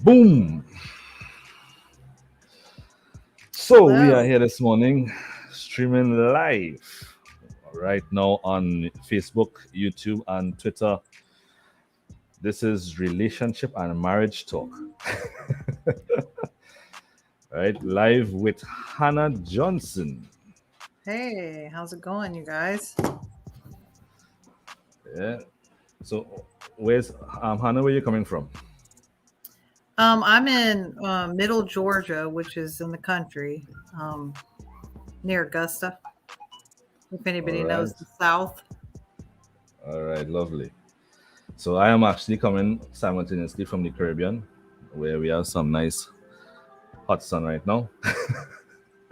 Boom! So we are Hello. here this morning, streaming live right now on Facebook, YouTube, and Twitter. This is relationship and marriage talk, right? Live with Hannah Johnson. Hey, how's it going, you guys? Yeah. So, where's Hannah? Where you coming from? I'm in Middle Georgia, which is in the country, um, near Augusta. If All anybody right. knows the South. All right. Lovely. So I am actually coming simultaneously from the Caribbean, where we have some nice hot sun right now.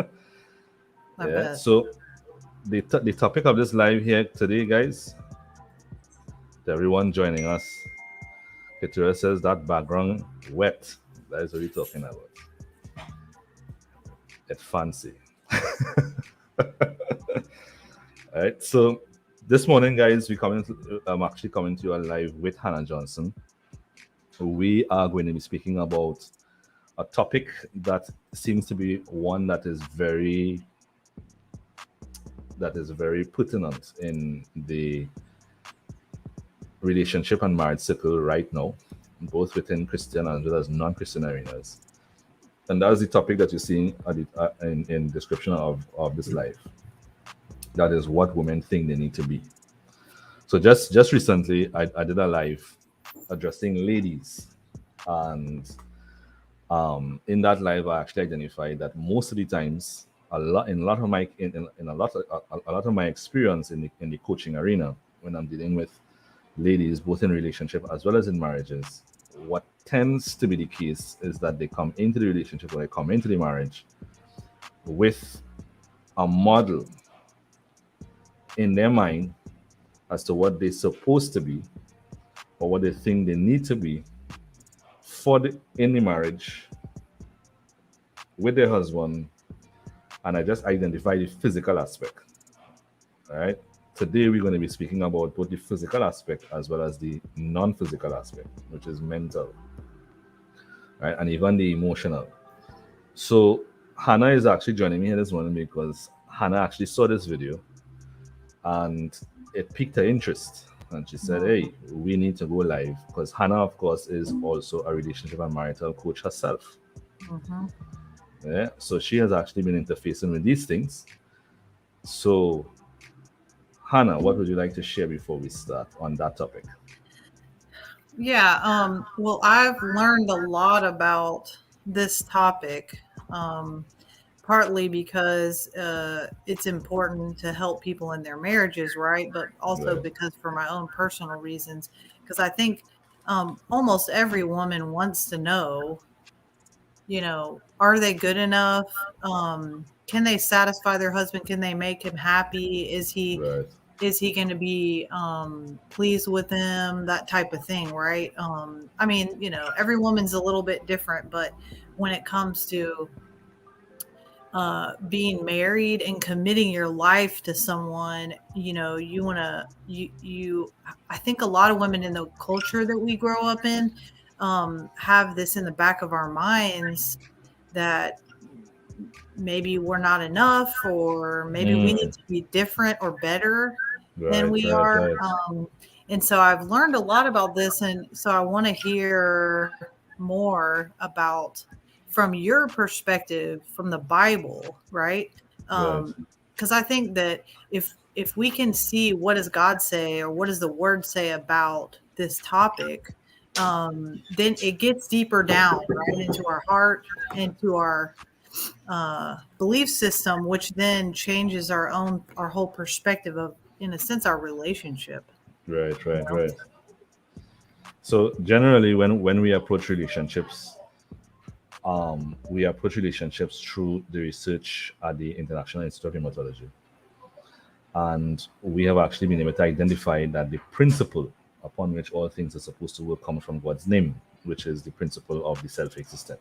I Yeah. bet. So the topic of this live here today, guys, to everyone joining us, Keturah says that background wet. That is what we're talking about. It's fancy. All right. So this morning, guys, I'm actually coming to you live with Hannah Johnson. We are going to be speaking about a topic that seems to be one that is very pertinent in the relationship and marriage circle right now, both within Christian as well as non-Christian arenas. And that's the topic that you're seeing in description of this life. That is what women think they need to be. So just recently, I did a live addressing ladies, and in that live, I actually identified that most of the times, a lot of my in a lot of my experience in the coaching arena when I'm dealing with ladies, both in relationship as well as in marriages, what tends to be the case is that they come into the relationship or they come into the marriage with a model in their mind as to what they're supposed to be or what they think they need to be in the marriage with their husband, and I just identify the physical aspect. All right. Today we're going to be speaking about both the physical aspect as well as the non-physical aspect, which is mental, right, and even the emotional. So Hannah is actually joining me here this morning because Hannah actually saw this video and it piqued her interest. And she said, Mhm. "Hey, we need to go live," because Hannah, of course, is also a relationship and marital coach herself. Mhm. Yeah, so she has actually been interfacing with these things. So, Hannah, what would you like to share before we start on that topic? Yeah. Well, I've learned a lot about this topic. Um, Partly because it's important to help people in their marriages, right? But also Right, because for my own personal reasons, because I think almost every woman wants to know, are they good enough? Can they satisfy their husband? Can they make him happy? right, Is he going to be pleased with them? That type of thing, right? I mean, every woman's a little bit different, but when it comes to being married and committing your life to someone, you want to you I think a lot of women in the culture that we grow up in have this in the back of our minds that maybe we're not enough, or maybe we need mm, to be different or better than right, we right, are. right. And so I've learned a lot about this, and so I want to hear more about, from your perspective, from the Bible, right? Right. Because I think that if we can see what does God say or what does the Word say about this topic, then it gets deeper down, right, into our heart, into our belief system, which then changes our whole perspective of, in a sense, our relationship. Right, You right, know? right. So generally, when we approach relationships, we approach relationships through the research at the International Institute of Hematology, and we have actually been able to identify that the principle upon which all things are supposed to work comes from God's name, which is the principle of the self-existent.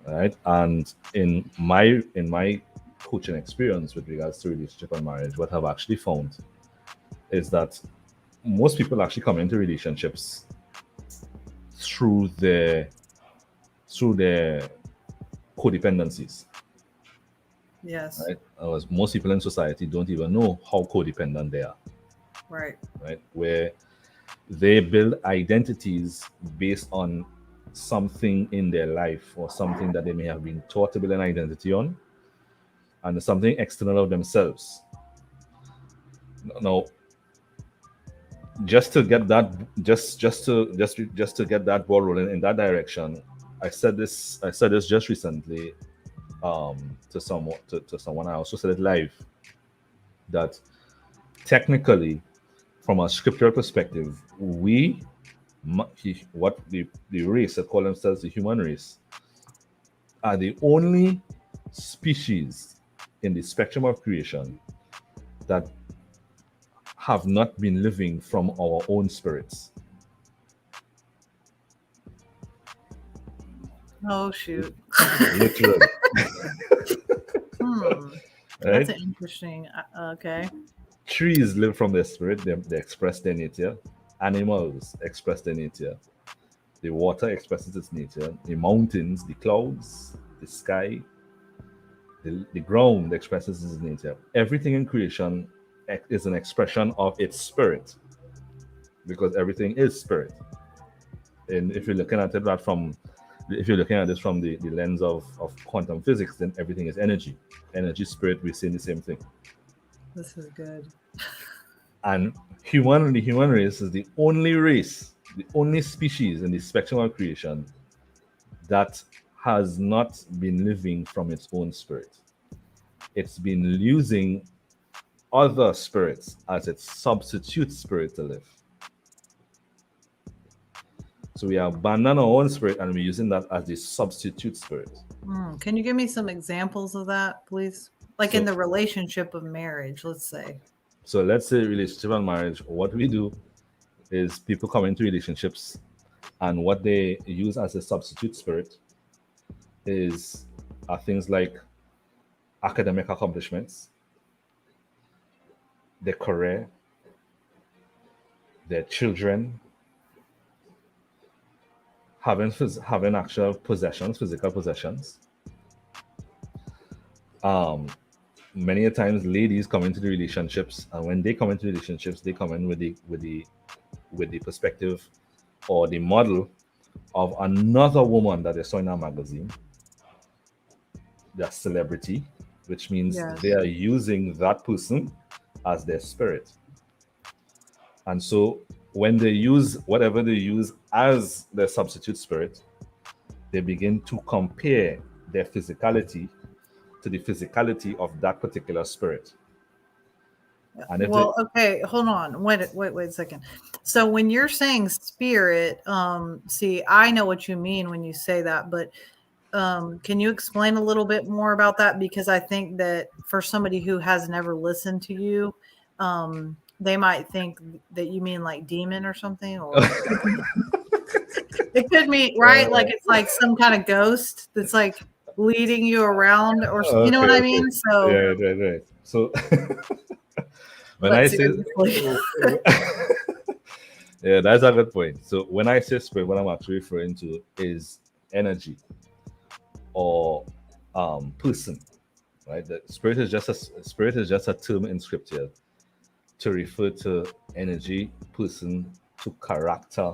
Right, and in my coaching experience with regards to relationship and marriage, what I've actually found is that most people actually come into relationships through their codependencies, Yes. right? As most people in society don't even know how codependent they are, Right. right? Where they build identities based on something in their life or something that they may have been taught to build an identity on, and something external of themselves. Now, just to get that, just to get that ball rolling in that direction, I said this just recently, to someone. I also said it live, that technically, from a scriptural perspective, what the race that call themselves the human race, are the only species in the spectrum of creation that have not been living from our own spirits. Oh shoot. Literally. That's Right? an interesting. Okay. Trees live from their spirit, they express their nature. Animals express their nature. The water expresses its nature. The mountains, the clouds, the sky, the ground expresses its nature. Everything in creation is an expression of its spirit, because everything is spirit. And if you're looking at it that from if you're looking at this from the lens of quantum physics, then everything is energy. Energy, spirit, we're saying the same thing. This is good. And the human race is the only species in the spectrum of creation that has not been living from its own spirit. It's been using other spirits as its substitute spirit to live. So we abandon our own spirit and we're using that as the substitute spirit. Can you give me some examples of that, please? Like in So, the relationship of marriage, let's say. so let's say relationship and marriage. What we do is people come into relationships, and what they use as a substitute spirit is are things like academic accomplishments, their career, their children, having actual possessions, physical possessions. Um, Many a times, ladies come into the relationships, and when they come into relationships, they come in with the perspective or the model of another woman that they saw in a magazine, their celebrity, which means Yes. they are using that person as their spirit. And so when they use whatever they use as their substitute spirit, they begin to compare their physicality to the physicality of that particular spirit. And if they, Well, okay, hold on. Wait a second. So when you're saying spirit, see, I know what you mean when you say that, but can you explain a little bit more about that? Because I think that for somebody who has never listened to you, they might think that you mean like demon or something, or it could mean, right? Like it's like some kind of ghost that's like leading you around, or you know what I okay, mean? So, yeah, right. So when but I say, seriously, yeah, that's a good point. So when I say spirit, what I'm actually referring to is energy or person, right? The spirit is just a term in scripture to refer to energy, person, to character,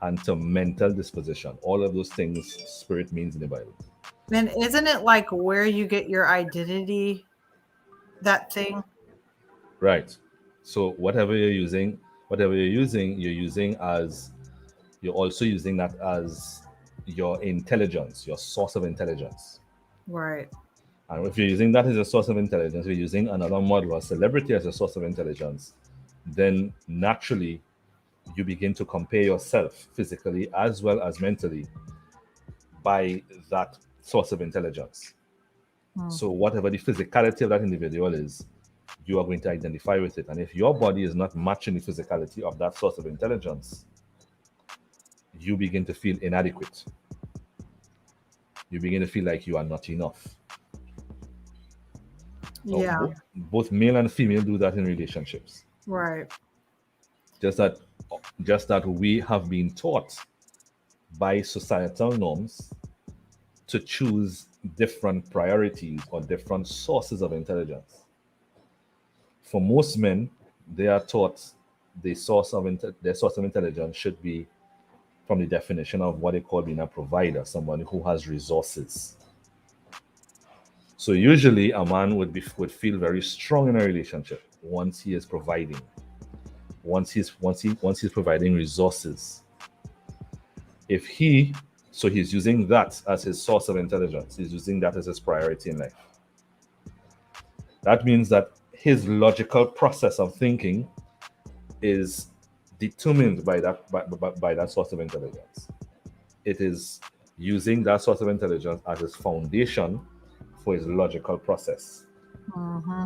and to mental disposition. All of those things spirit means in the Bible. and isn't it like where you get your identity? That thing. Right. So whatever you're using, Whatever you're using as, you're also using that as your intelligence, your source of intelligence. Right. And if you're using that as a source of intelligence, you're using another model, a celebrity as a source of intelligence, then naturally you begin to compare yourself physically as well as mentally by that source of intelligence. Mm. So whatever the physicality of that individual is, you are going to identify with it. And if your body is not matching the physicality of that source of intelligence, you begin to feel inadequate. You begin to feel like you are not enough. Now, Yeah. both male and female do that in relationships. Right. Just that, just that we have been taught by societal norms to choose different priorities or different sources of intelligence. For most men, they are taught their source of intelligence should be from the definition of what they call being a provider, someone who has resources. So usually a man would feel very strong in a relationship once he is providing, once he's providing resources. If he So he's using that as his source of intelligence. He's using that as his priority in life. That means that his logical process of thinking is determined by that source of intelligence. It is using that source of intelligence as his foundation for his logical process. Mm-hmm.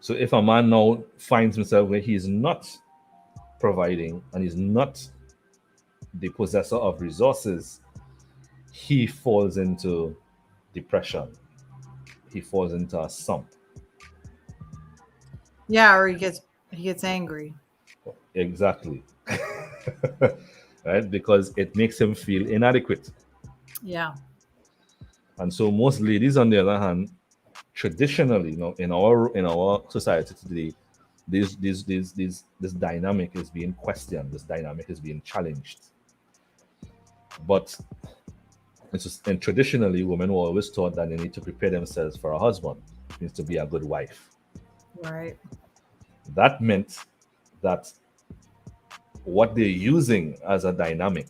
So if a man now finds himself where he is not providing and is not the possessor of resources, he falls into depression. He falls into a slump. Yeah, or he gets angry. Exactly. Right? Because it makes him feel inadequate. Yeah. And so most ladies, on the other hand, traditionally, in our society today, this dynamic is being questioned. This dynamic is being challenged. But and traditionally, women were always taught that they need to prepare themselves for a husband. It means to be a good wife. Right. That meant that what they're using as a dynamic,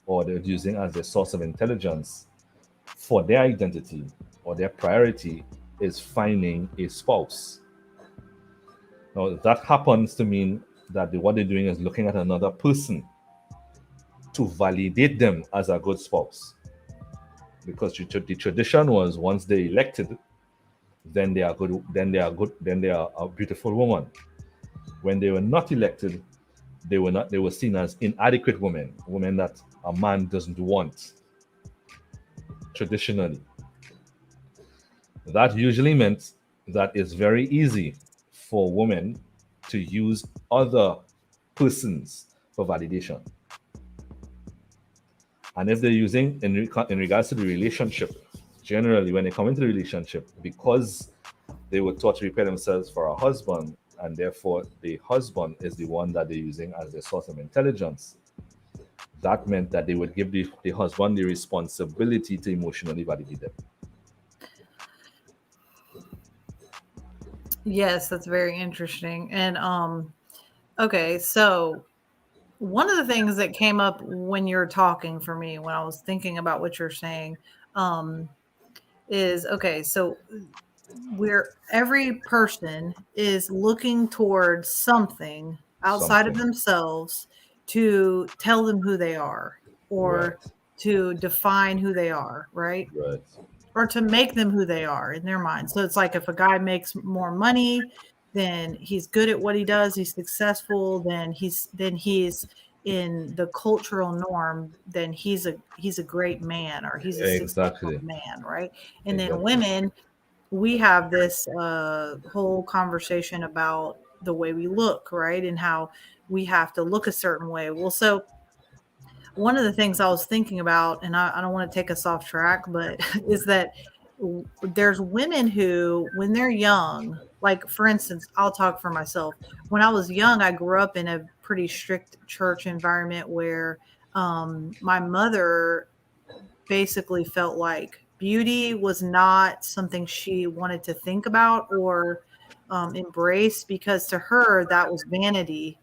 or they're using as a source of intelligence for their identity or their priority, is finding a spouse. Now, that happens to mean that what they're doing is looking at another person to validate them as a good spouse. Because the tradition was, once they're elected, then they are good, then they are a beautiful woman. When they were not elected, they were seen as inadequate women that a man doesn't want. Traditionally, that usually meant that it's very easy for women to use other persons for validation. And if they're using in regards to the relationship, generally when they come into the relationship, because they were taught to prepare themselves for a husband, and therefore the husband is the one that they're using as their source of intelligence, that meant that they would give the husband the responsibility to emotionally validate them. Yes, that's very interesting. And okay, so one of the things that came up when you're talking for me, when I was thinking about what you're saying, um, is okay, so every person is looking towards something outside of Something. themselves to tell them who they are, Right. or to define who they are, right? Right. Or to make them who they are in their mind. So it's like if a guy makes more money, then he's good at what he does, he's successful, then he's in the cultural norm, then he's a great man, or he's a successful Exactly. man, right? And then Exactly. women, we have this whole conversation about the way we look, right? And how we have to look a certain way. Well, so one of the things I was thinking about, and I don't want to take us off track, but is that there's women who, when they're young, like for instance, I'll talk for myself. When I was young, I grew up in a pretty strict church environment where my mother basically felt like beauty was not something she wanted to think about or embrace, because to her that was vanity.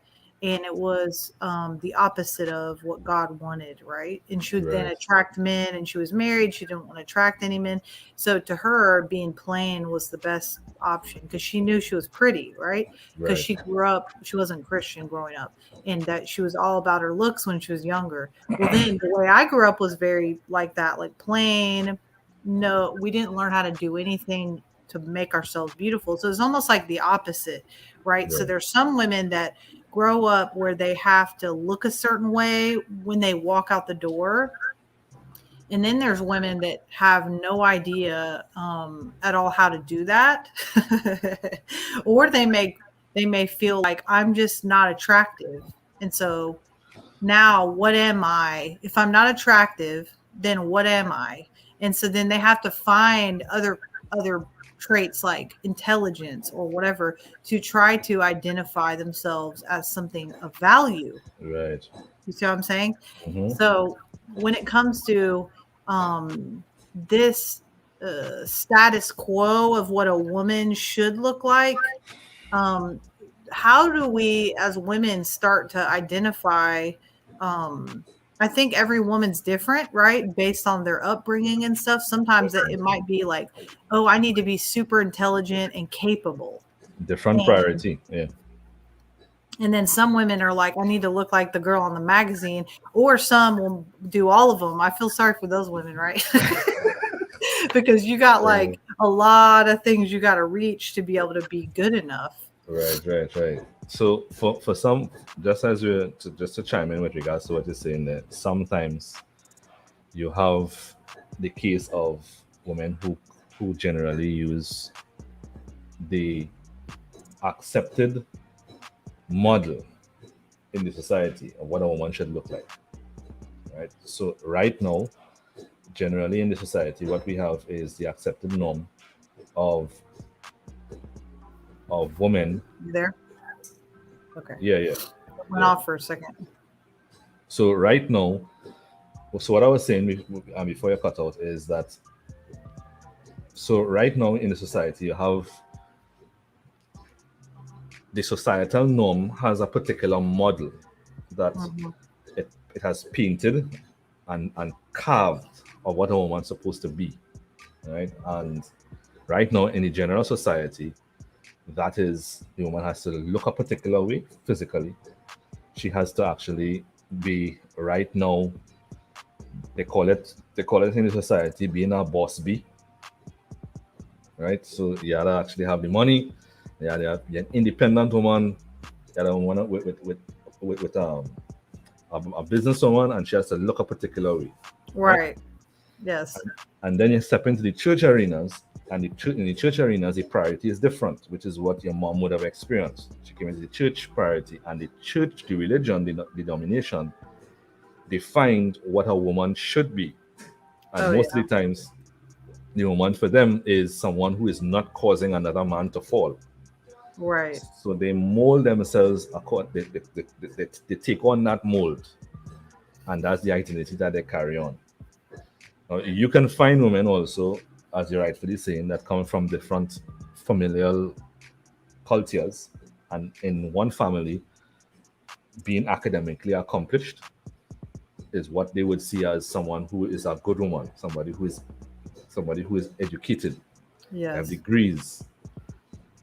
and it was the opposite of what God wanted, right? And she would then Right. attract men, and she was married. She didn't want to attract any men. So to her, being plain was the best option because she knew she was pretty, right? Because Right. she grew up, she wasn't Christian growing up, and that she was all about her looks when she was younger. Well, then the way I grew up was very like that, like plain. No, we didn't learn how to do anything to make ourselves beautiful. So it's almost like the opposite, right? So Right. there's some women that grow up where they have to look a certain way when they walk out the door. And then there's women that have no idea at all how to do that. Or they may feel like I'm just not attractive. And so now what am I? If I'm not attractive, then what am I? And so then they have to find other traits like intelligence or whatever to try to identify themselves as something of value. Right. You see what I'm saying? Mm-hmm. So when it comes to this status quo of what a woman should look like, um, how do we as women start to identify? um I think every woman's different, right, based on their upbringing and stuff. Sometimes it might be like, oh, I need to be super intelligent and capable, Different and priority. Yeah. then some women are like, I need to look like the girl on the magazine, or some will do all of them. I feel sorry for those women, right? Because you got Yeah. like a lot of things you got to reach to be able to be good enough. Right. Right. Right. So for some, just as just to chime in with regards to what you're saying, that sometimes you have the case of women who generally use the accepted model in the society of what a woman should look like. Right. So right now, generally in the society, what we have is the accepted norm of women. You there? Okay. Yeah, yeah, Went yeah. off for a second. So right now, so what I was saying before you cut out is that, so right now in the society you have the societal norm has a particular model that Mhm. it has painted and carved of what a woman's supposed to be, right? And right now in the general society, that is, the woman has to look a particular way physically. She has to actually be, right now, they call it in the society being a boss bee, right? So you gotta actually have the money. You gotta be an independent woman. You gotta woman with a businesswoman, and she has to look a particular way, right? Right. Yes. And then you step into the church arenas, and in the church arenas, the priority is different, which is what your mom would have experienced. She came into the church priority, and the church, the religion, the denomination defined what a woman should be. And Oh most yeah. of the times, the woman for them is someone who is not causing another man to fall. Right. So they mold themselves, they take on that mold, and that's the identity that they carry on. Now, you can find women also, as you're rightfully saying, that come from different familial cultures, and in one family, being academically accomplished is what they would see as someone who is a good woman, somebody who is educated, have Yes. degrees.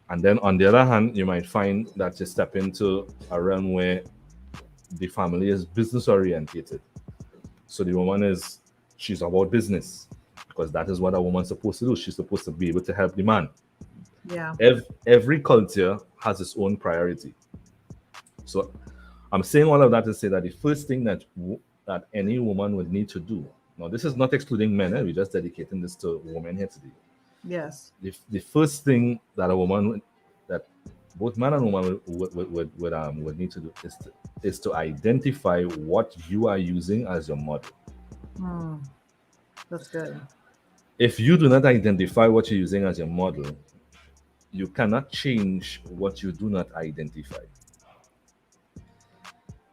And then on the other hand, you might find that you step into a realm where the family is business orientated. So the woman she's about business, because that is what a woman's supposed to do. She's supposed to be able to help the man. Yeah. Every culture has its own priority. So I'm saying all of that to say that the first thing that any woman would need to do. Now, this is not excluding men. We're just dedicating this to women here today. Yes. The first thing that a woman, that both man and woman would need to do is to identify what you are using as your model. Hmm. That's good. If you do not identify what you're using as your model, you cannot change what you do not identify.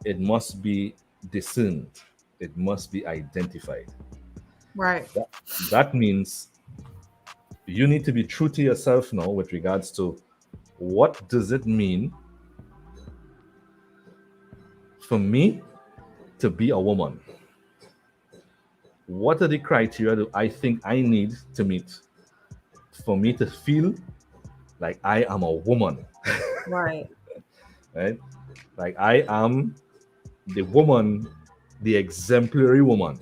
It must be discerned. It must be identified. Right. That means you need to be true to yourself now with regards to what does it mean for me to be a woman, what are the criteria that I think I need to meet for me to feel like I am a woman, Right. right? Like I am the woman, the exemplary woman.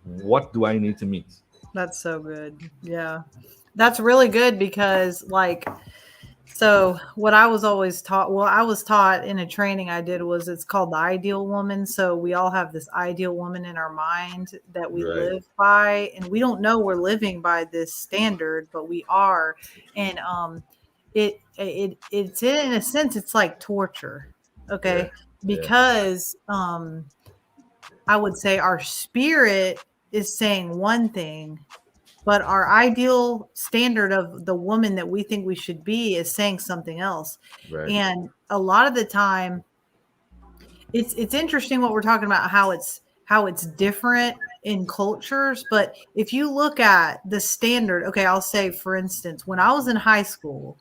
What do I need to meet? That's so good. Yeah. That's really good because, like, so what I was always taught, well, I was taught in a training I did was it's called the ideal woman. So we all have this ideal woman in our mind that we Right. live by, and we don't know we're living by this standard, but we are. And it's in a sense it's like torture. Yeah. Okay? Yeah. Because I would say our spirit is saying one thing, but our ideal standard of the woman that we think we should be is saying something else. Right. And a lot of the time it's interesting what we're talking about, how it's different in cultures. But if you look at the standard, okay, I'll say for instance, when I was in high school,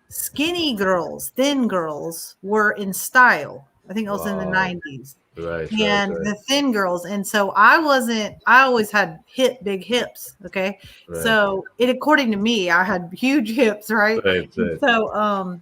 skinny girls, thin girls were in style. I think it was in the Wow. 90s. Right. And the thin girls. And so I always had big hips. Okay. Right. So it, according to me, I had huge hips. Right. Right. And so,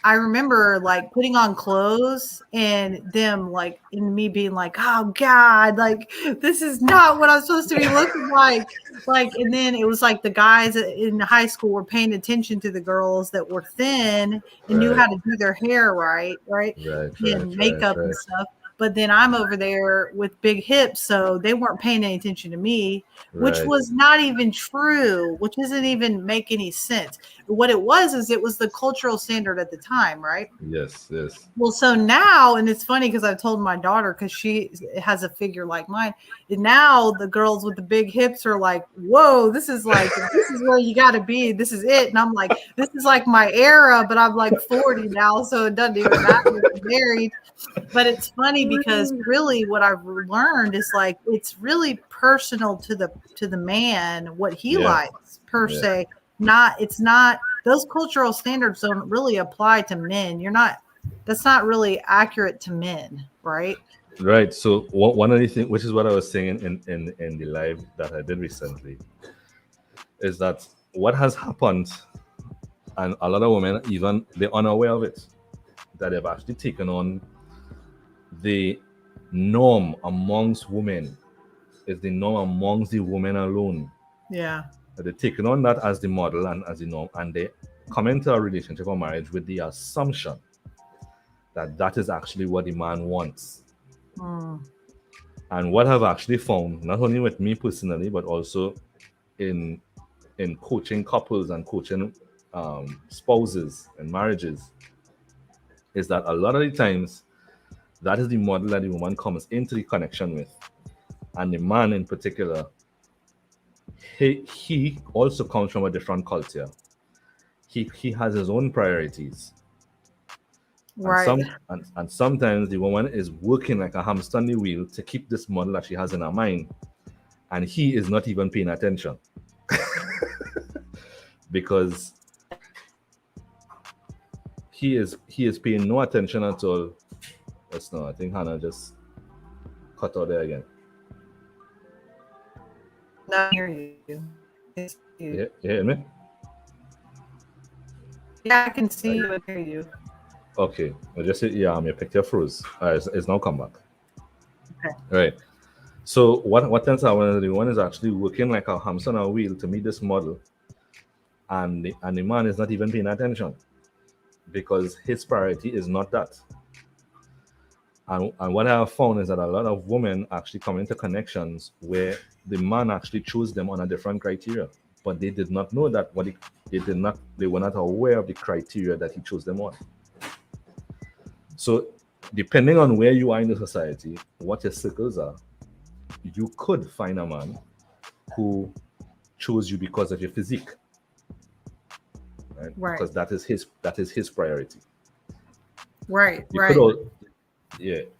I remember like putting on clothes and them like in me being like, oh God, like this is not what I'm supposed to be looking like. Like, and then it was like the guys in high school were paying attention to the girls that were thin and knew Right. how to do their hair right, and makeup and stuff. But then I'm over there with big hips, so they weren't paying any attention to me, which Right. was not even true, which doesn't even make any sense. What it was is it was the cultural standard at the time, right? Yes. Yes. Well, so now, and it's funny because I told my daughter, because she has a figure like mine, and now the girls with the big hips are like, whoa, this is where you got to be. This is it. And I'm like, this is like my era, but I'm like 40 now, so it doesn't even matter if I'm married. But it's funny because really what I've learned is like it's really personal to the man what he Yeah. likes per Yeah. se. It's not those cultural standards don't really apply to men. That's not really accurate to men, right? Right. So one of the things, which is what I was saying in the live that I did recently, is that what has happened, and a lot of women even they're unaware of it, that they've actually taken on the norm amongst women is the norm amongst the women alone. Yeah. They're taking on that as the model and as the norm, and they come into a relationship or marriage with the assumption that that is actually what the man wants. And what I've actually found, not only with me personally, but also in coaching couples and coaching spouses and marriages, is that a lot of the times that is the model that the woman comes into the connection with, and the man in particular, he also comes from a different culture. He has his own priorities. Right. And sometimes the woman is working like a hamster on the wheel to keep this model that she has in her mind, and he is not even paying attention because he is paying no attention at all. Let's know. I think Hannah just cut out there again. Not hear you. You hear me? Yeah, I can see you and hear you. Okay. I just said, yeah, your picture froze. It's now come back. Okay. Right. So what tends to happen is the one is actually working like a hamster on a wheel to meet this model, and the man is not even paying attention because his priority is not that. And what I have found is that a lot of women actually come into connections where the man actually chose them on a different criteria, but they did not know that they were not aware of the criteria that he chose them on. So depending on where you are in the society, what your circles are, you could find a man who chose you because of your physique, right? Because that is his priority. Right.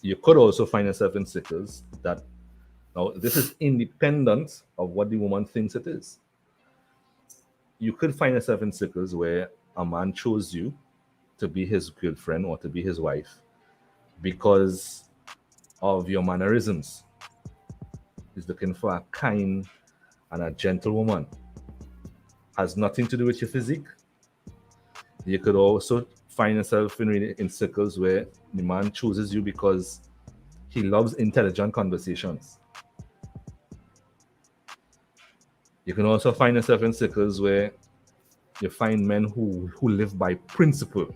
You could also find yourself in circles that, now this is independent of what the woman thinks it is. You could find yourself in circles where a man chose you to be his girlfriend or to be his wife, because of your mannerisms. He's looking for a kind and a gentle woman. Has nothing to do with your physique. You could also find yourself in circles where the man chooses you because he loves intelligent conversations. You can also find yourself in circles where you find men who live by principle.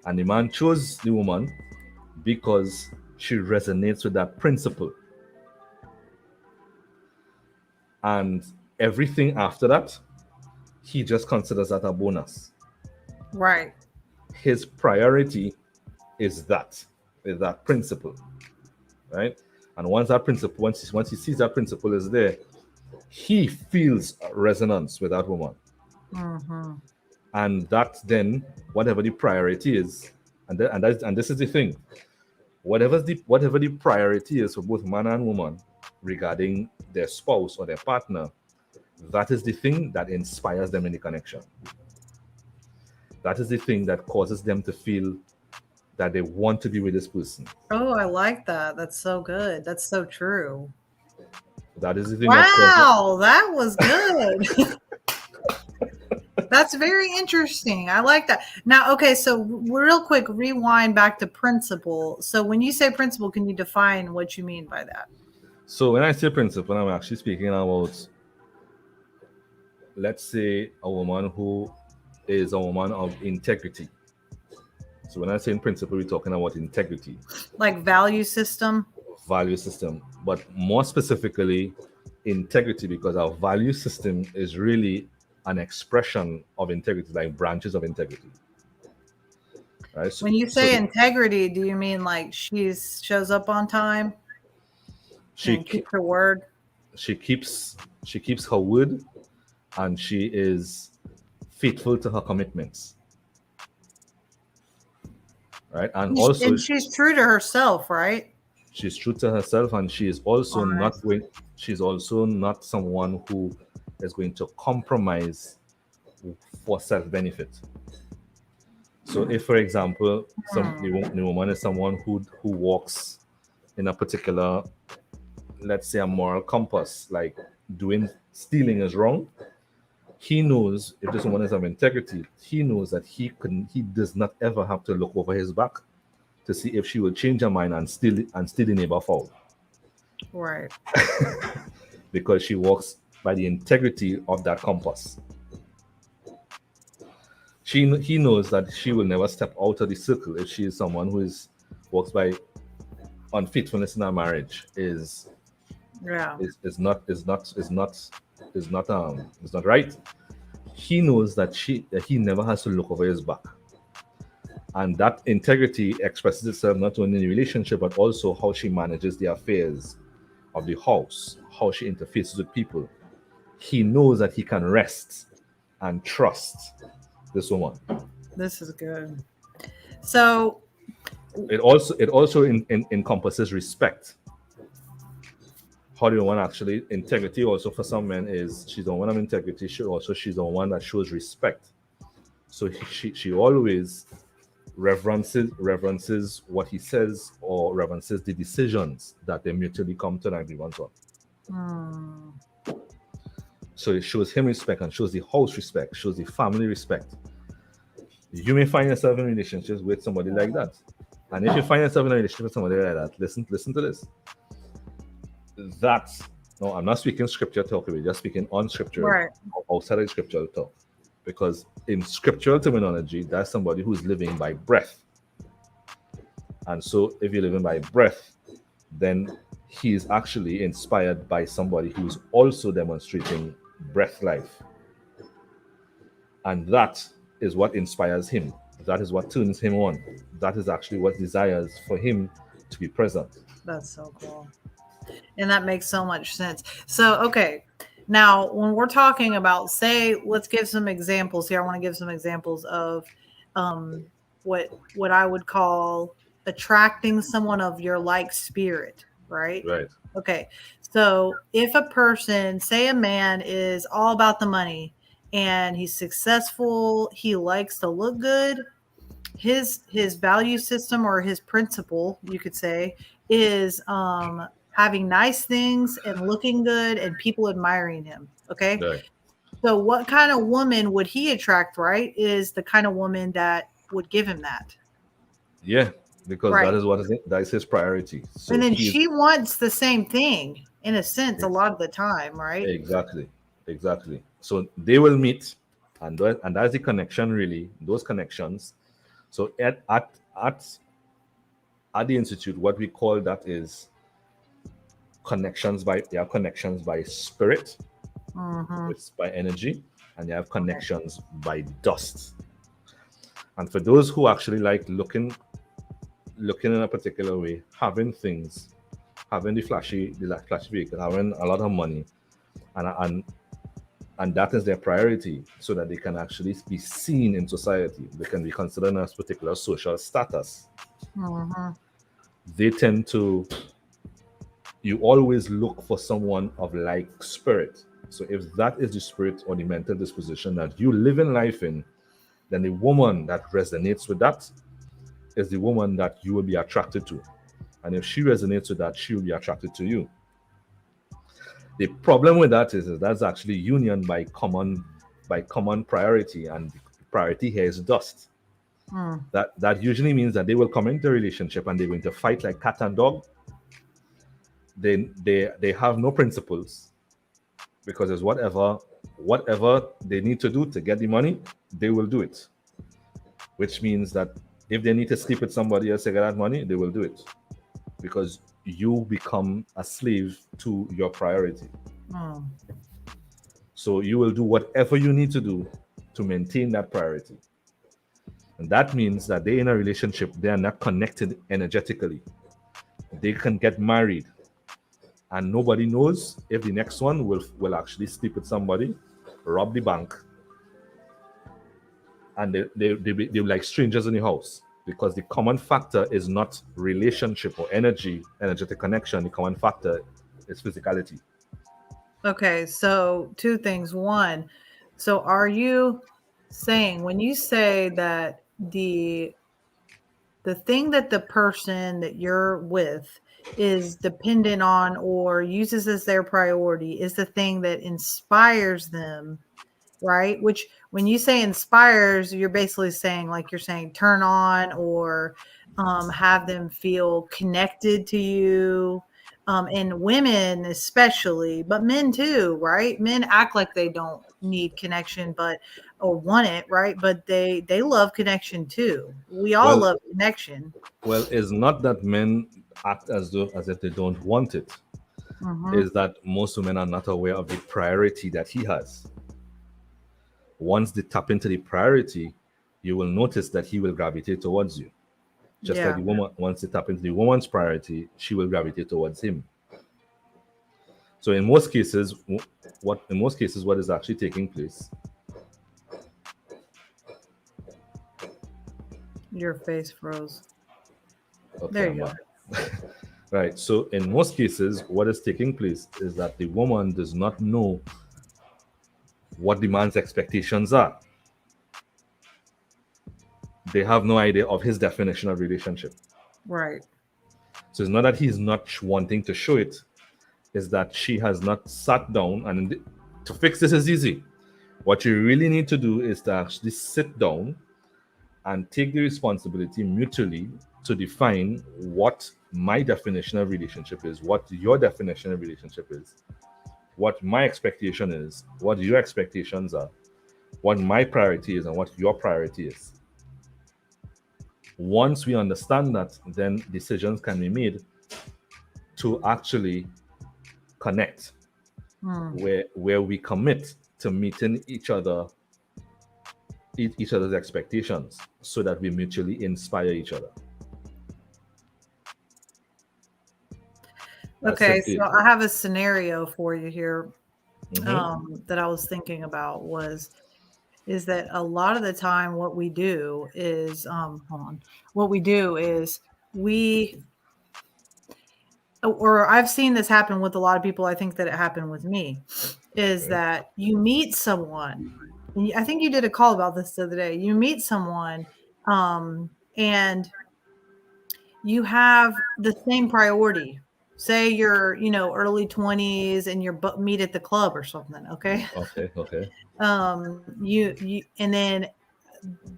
And the man chose the woman because she resonates with that principle. And everything after that, he just considers that a bonus. Right. His priority is that principle, right? And once he sees that principle is there, he feels resonance with that woman. Mm-hmm. And that then, whatever the priority is, and this is the thing, whatever the priority is for both man and woman regarding their spouse or their partner, that is the thing that inspires them in the connection. That is the thing that causes them to feel that they want to be with this person. Oh, I like that. That's so good. That's so true. That is the thing. Wow, that was good. That's very interesting. I like that. Now, okay, so real quick, rewind back to principle. So when you say principle, can you define what you mean by that? So when I say principle, I'm actually speaking about, let's say, a woman who is a woman of integrity. So when I say in principle, we're talking about integrity. Like value system? Value system. But more specifically, integrity, because our value system is really an expression of integrity, like branches of integrity. Right? When you say integrity, do you mean like she shows up on time? She keeps her word? She keeps her word, and she is faithful to her commitments. Right? And also she's true to herself, right? She's true to herself, and she is also she's also not someone who is going to compromise for self-benefit. So if, for example, the woman is someone who walks in a particular, let's say, a moral compass, like stealing is wrong, he knows, if this woman is of integrity, he knows that he does not ever have to look over his back to see if she will change her mind and steal the neighbor fowl. Right. Because she walks by the integrity of that compass. He knows that she will never step out of the circle if she is someone who walks by unfaithfulness in her marriage is not right. He knows that he never has to look over his back. And that integrity expresses itself not only in the relationship, but also how she manages the affairs of the house, how she interfaces with people. He knows that he can rest and trust this woman. This is good. So it also encompasses respect. How do you want actually integrity also for some men is she's a woman of integrity. She's a woman that shows respect. So she always reverences what he says, or reverences the decisions that they mutually come to an agreement on. So it shows him respect and shows the house respect, shows the family respect. You may find yourself in relationships with somebody like that. And if you find yourself in a relationship with somebody like that, listen to this. No, I'm not speaking scripture talk, we're just speaking on scripture, right, outside of scriptural talk. Because in scriptural terminology, that's somebody who's living by breath. And so if you're living by breath, then he is actually inspired by somebody who's also demonstrating breath life. And that is what inspires him. That is what turns him on. That is actually what desires for him to be present. That's so cool. And that makes so much sense. So, okay. Now, when we're talking about, let's give some examples here. I want to give some examples of what I would call attracting someone of your like spirit, right? Right. Okay. So if a person, say a man, is all about the money and he's successful, he likes to look good, his value system or his principle, you could say, is having nice things and looking good and people admiring him. Okay. Right. So what kind of woman would he attract, right? Is the kind of woman that would give him that. Yeah, because Right. that is his priority. And So then he's she wants the same thing in a sense a lot of the time, right? exactly, exactly. So they will meet, and that's the connection. Really, those connections. So at the institute, what we call that is connections by they are connections by spirit, Mm-hmm. it's by energy, and you have Okay. connections by dust. And for those who actually like looking in a particular way, having things, having flashy vehicle, having a lot of money, and and that is their priority, so that they can actually be seen in society. They can be considered as particular social status. Mm-hmm. They tend to you always look for someone of like spirit. So if that is the spirit or the mental disposition that you live in life in, then the woman that resonates with that is the woman that you will be attracted to. And if she resonates with that, she will be attracted to you. The problem with that is that's actually union by common priority, and the priority here is dust. Mm. That usually means that they will come into a relationship and they're going to fight like cat and dog. They have no principles, because it's whatever they need to do to get the money, they will do it. Which means that if they need to sleep with somebody else to get that money, they will do it, because you become a slave to your priority. Mm. So you will do whatever you need to do to maintain that priority. And that means that they in a relationship, they are not connected energetically. They can get married and nobody knows if the next one will actually sleep with somebody, rob the bank, and they're like strangers in the house, because the common factor is not relationship or energetic connection. The common factor is physicality. Okay, so two things. One, so are you saying when you say that the thing that the person that you're with is dependent on or uses as their priority is the thing that inspires them, right? Which when you say inspires, you're basically saying like you're saying turn on or have them feel connected to you. And women especially, but men too, right? Men act like they don't need connection, but or want it, right? But they love connection too. We all Well, love connection. it's not that men act as if they don't want it. Mm-hmm. Is that most women are not aware of the priority that he has. Once they tap into the priority, you will notice that he will gravitate towards you. Just like Yeah. the woman, once they tap into the woman's priority, she will gravitate towards him. So in most cases, what is actually taking place? Your face froze. Okay, There I'm you go. back. Right. So in most cases, what is taking place is that the woman does not know what the man's expectations are. They have no idea of his definition of relationship. Right. So it's not that he's not wanting to show it, is that she has not sat down, and to fix this is easy. What you really need to do is to actually sit down and take the responsibility mutually to define what my definition of relationship is, what your definition of relationship is, what my expectation is, what your expectations are, what my priority is, and what your priority is. Once we understand that, then decisions can be made to actually connect, Hmm. where we commit to meeting each other's expectations, so that we mutually inspire each other. That's Okay, simply so it. I have a scenario for you here Hmm. that I was thinking about was is that a lot of the time what we do is hold on. What we do is we or I've seen this happen with a lot of people. I think that it happened with me is Okay. that you meet someone. I think you did a call about this the other day. You meet someone And you have the same priority. Say you're, early 20s and you're meet at the club or something, okay? Okay. Okay. You and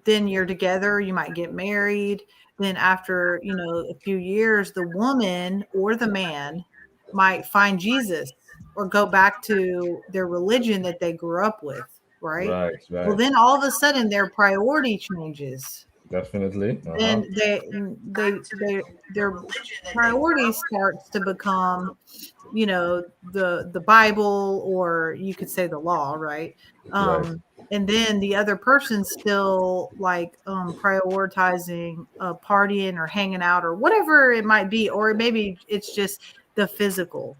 then you're together, you might get married. Then after, a few years, the woman or the man might find Jesus or go back to their religion that they grew up with, right? Right. Well, Right. then all of a sudden their priority changes. Definitely. Then their priority starts to become, the Bible, or you could say the law, right? Right. And then the other person's still like prioritizing partying or hanging out or whatever it might be, or maybe it's just the physical,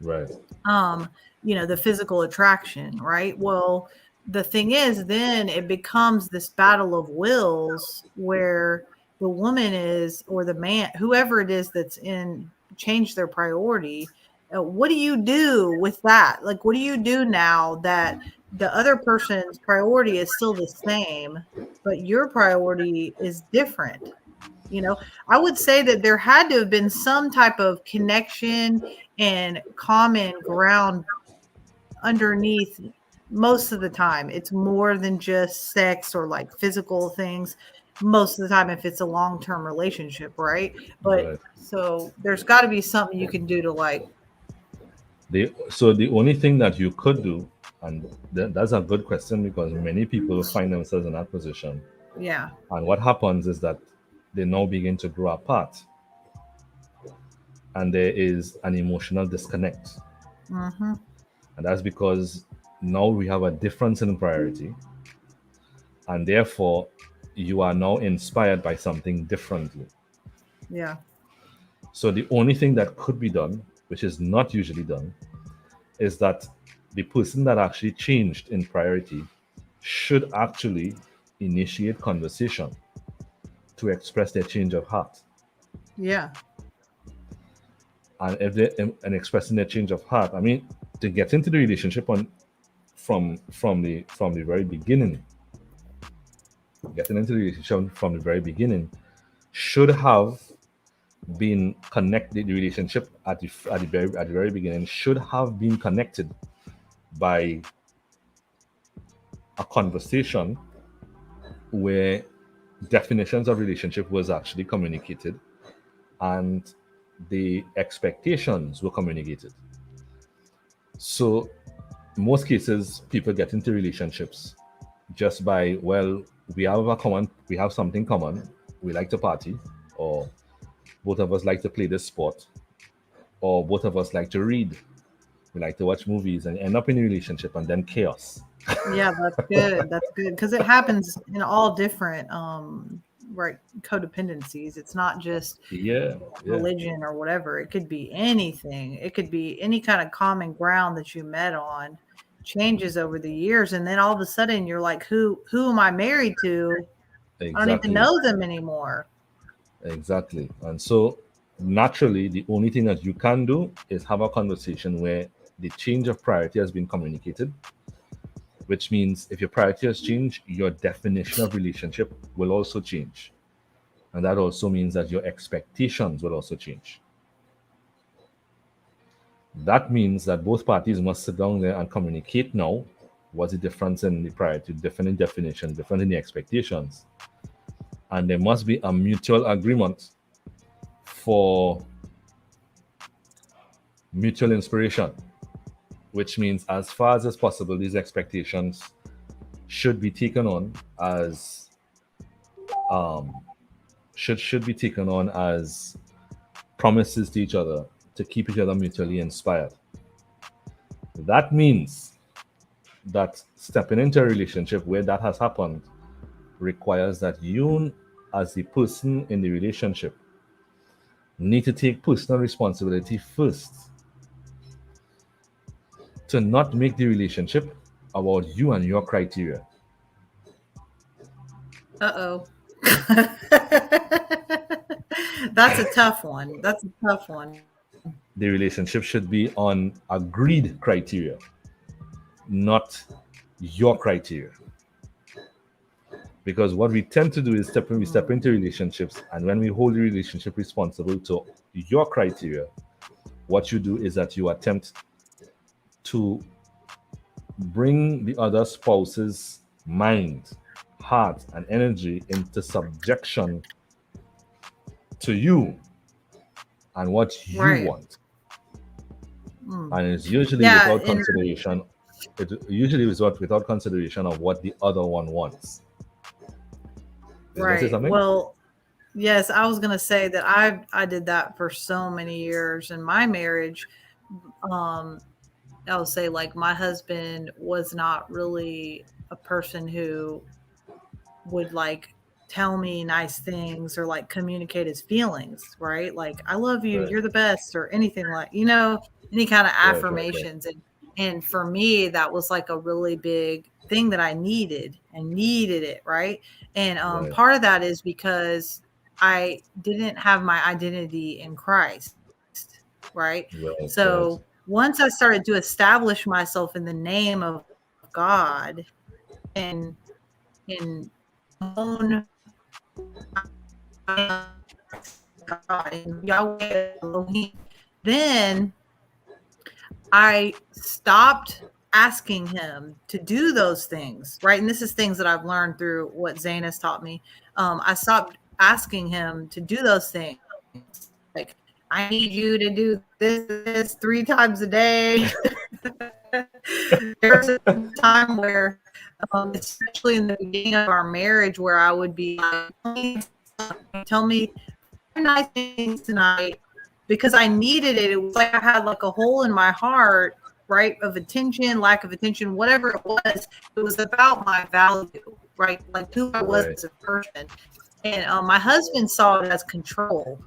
Right. um, the physical attraction, right? Well, the thing is, then it becomes this battle of wills where the woman is, or the man, whoever it is that's in, change their priority. What do you do with that? Like, what do you do now that the other person's priority is still the same, but your priority is different? You know, I would say that there had to have been some type of connection and common ground underneath. Most of the time it's more than just sex or like physical things, most of the time, if it's a long-term relationship, right? But Right. so there's got to be something you can do to like, So the only thing that you could do, and that's a good question because many people find themselves in that position. yeah, And what happens is that they now begin to grow apart, and there is an emotional disconnect. mm-hmm, And that's because now we have a difference in priority, and therefore you are now inspired by something differently. yeah, So the only thing that could be done, which is not usually done, is that the person that actually changed in priority should actually initiate conversation to express their change of heart. yeah, And if they and expressing their change of heart, I mean, to get into the relationship on from the very beginning, getting into the relationship from the very beginning should have been connected. The relationship at the very beginning should have been connected by a conversation where definitions of relationship was actually communicated and the expectations were communicated. So most cases people get into relationships just by, well, we have something common, we like to party, or both of us like to play this sport, or both of us like to read, we like to watch movies, and end up in a relationship and then chaos. yeah. That's good because it happens in all different right, codependencies. It's not just Yeah, yeah, religion or whatever. It could be anything. It could be any kind of common ground that you met on, changes over the years, and then all of a sudden you're like, who am I married to? I don't even exactly. know them anymore. Exactly. And so naturally, the only thing that you can do is have a conversation where the change of priority has been communicated, which means if your priority has changed, your definition of relationship will also change. And that also means that your expectations will also change. That means that both parties must sit down there and communicate now what's the difference in the priority, different in definition, different in the expectations. And there must be a mutual agreement for mutual inspiration, which means as far as is possible, these expectations should be taken on as um, should be taken on as promises to each other to keep each other mutually inspired. That means that stepping into a relationship where that has happened requires that you, as the person in the relationship, need to take personal responsibility first to not make the relationship about you and your criteria. Uh-oh. That's a tough one. That's a tough one. The relationship should be on agreed criteria, not your criteria. Because what we tend to do is we step into relationships, and when we hold the relationship responsible to your criteria, what you do is that you attempt to bring the other spouse's mind, heart, and energy into subjection to you and what you Right. want. And it's usually Yeah, without consideration. It usually is without consideration of what the other one wants. right. Well, yes, I was gonna say that I did that for so many years in my marriage. I would say like my husband was not really a person who would like tell me nice things or like communicate his feelings, right? Like I love you, Right. you're the best, or anything like any kind of Right, right, right. affirmations. And for me, that was like a really big thing that I needed and needed it, right? And Right. part of that is because I didn't have my identity in Christ, right? Right, So right. once I started to establish myself in the name of God and in own God and Yahweh Elohim, then I stopped asking him to do those things, right? And this is things that I've learned through what Zane has taught me. I stopped asking him to do those things. Like, I need you to do this 3 times a day. There was a time where, especially in the beginning of our marriage, where I would be like, tell me nice things tonight, because I needed it. It was like I had like a hole in my heart, right? Of attention, lack of attention, whatever it was. It was about my value, right? Like who I was Right. as a person. And my husband saw it as control.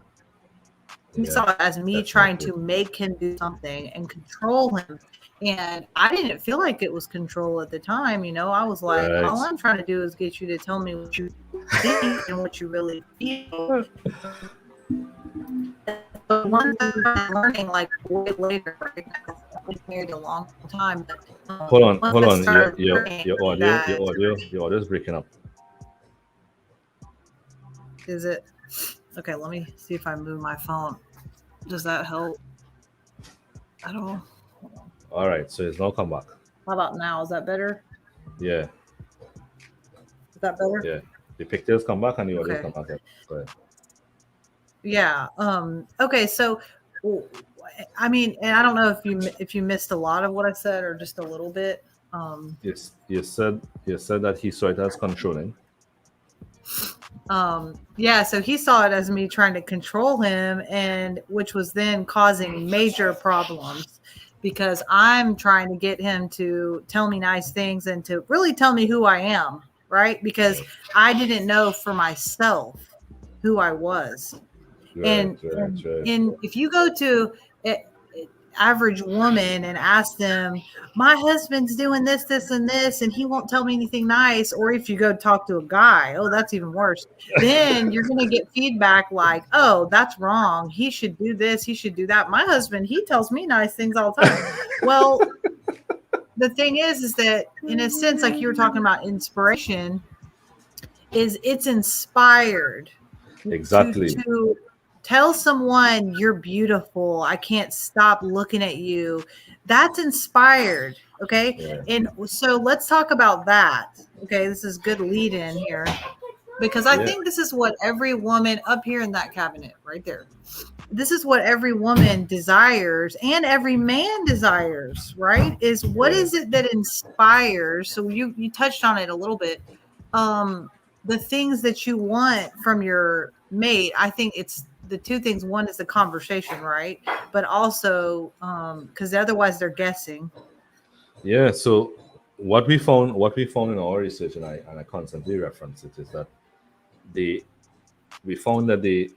He Yeah, saw it as me trying to make him do something and control him. And I didn't feel like it was control at the time. I was like, Right. all I'm trying to do is get you to tell me what you think and what you really feel. But one thing I'm learning, like way later, right now, I've been married a long time. But Hold on. once I started learning that, Your audio is breaking up. is it okay? Let me see if I move my phone. Does that help at all? Hold on. All right, so it's now come back. How about now? Is that better? Yeah, Is that better? yeah. The pictures come back and the audio Okay. come back. Right. Yeah. Okay. So, I mean, and I don't know if you missed a lot of what I said or just a little bit. Yes, you said that he saw it as controlling. Yeah, so he saw it as me trying to control him, and which was then causing major problems because I'm trying to get him to tell me nice things and to really tell me who I am, right? Because I didn't know for myself who I was. And if you go to average woman and ask them, my husband's doing this, this, and this, and he won't tell me anything nice. Or if you go talk to a guy, oh, that's even worse. Then you're going to get feedback like, oh, that's wrong. He should do this. He should do that. My husband, he tells me nice things all the time. Well, the thing is that in a sense, like you were talking about inspiration, it's inspired. Exactly. To tell someone you're beautiful, I can't stop looking at you, that's inspired. Okay. Yeah. And so let's talk about that. Okay, this is good lead in here because I think this is what every woman up here in that cabinet right there, this is what every woman desires and every man desires, right? Is what is it that inspires? So you touched on it a little bit. The things that you want from your mate, I think it's the two things. One is the conversation, right? But also because otherwise they're guessing. Yeah. So what we found in our research, and I constantly reference it, is that we found that the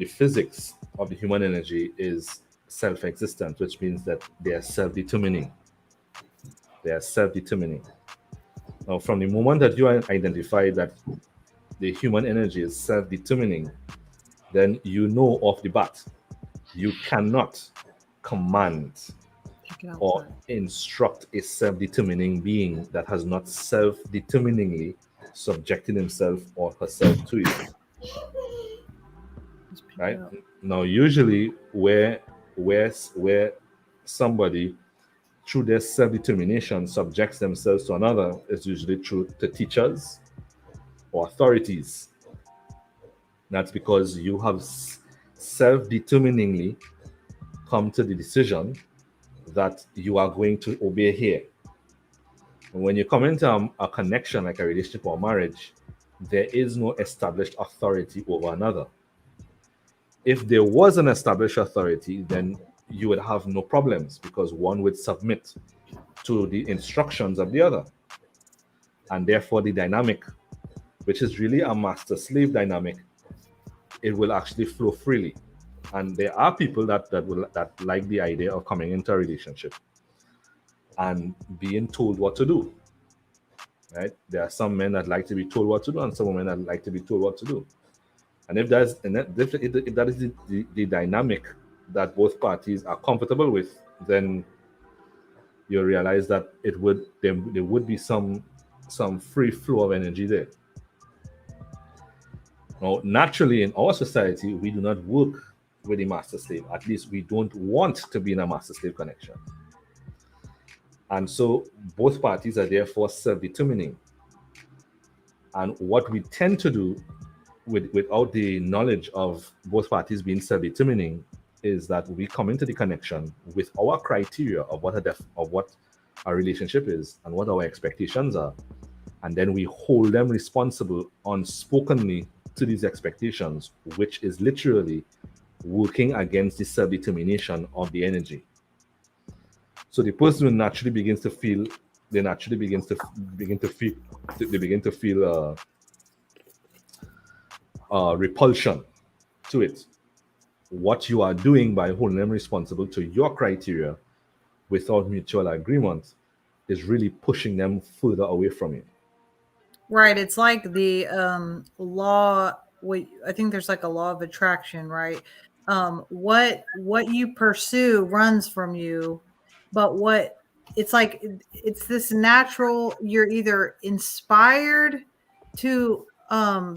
physics of the human energy is self-existent, which means that they are self-determining. Now, from the moment that you identify that the human energy is self-determining, then you know off the bat you cannot command or instruct a self-determining being that has not self-determiningly subjecting himself or herself to it. Right now, usually where somebody through their self-determination subjects themselves to another is usually through the teachers or authorities. That's because you have self-determiningly come to the decision that you are going to obey here. And when you come into a connection like a relationship or marriage, there is no established authority over another. If there was an established authority, then you would have no problems because one would submit to the instructions of the other. And therefore, the dynamic, which is really a master-slave dynamic, it will actually flow freely. And there are people that like the idea of coming into a relationship and being told what to do. Right? There are some men that like to be told what to do, and some women that like to be told what to do. And if that is the dynamic that both parties are comfortable with, then you realize that there would be some free flow of energy there. Now, naturally, in our society, we do not work with a master slave. At least we don't want to be in a master slave connection. And so both parties are therefore self-determining. And what we tend to do without the knowledge of both parties being self-determining is that we come into the connection with our criteria of what a relationship is and what our expectations are. And then we hold them responsible unspokenly to these expectations, which is literally working against the self-determination of the energy. So the person naturally begins to feel repulsion to it. What you are doing by holding them responsible to your criteria without mutual agreement is really pushing them further away from you. Right. It's like the law. I think there's like a law of attraction, right? What you pursue runs from you, but it's like it's this natural. You're either inspired to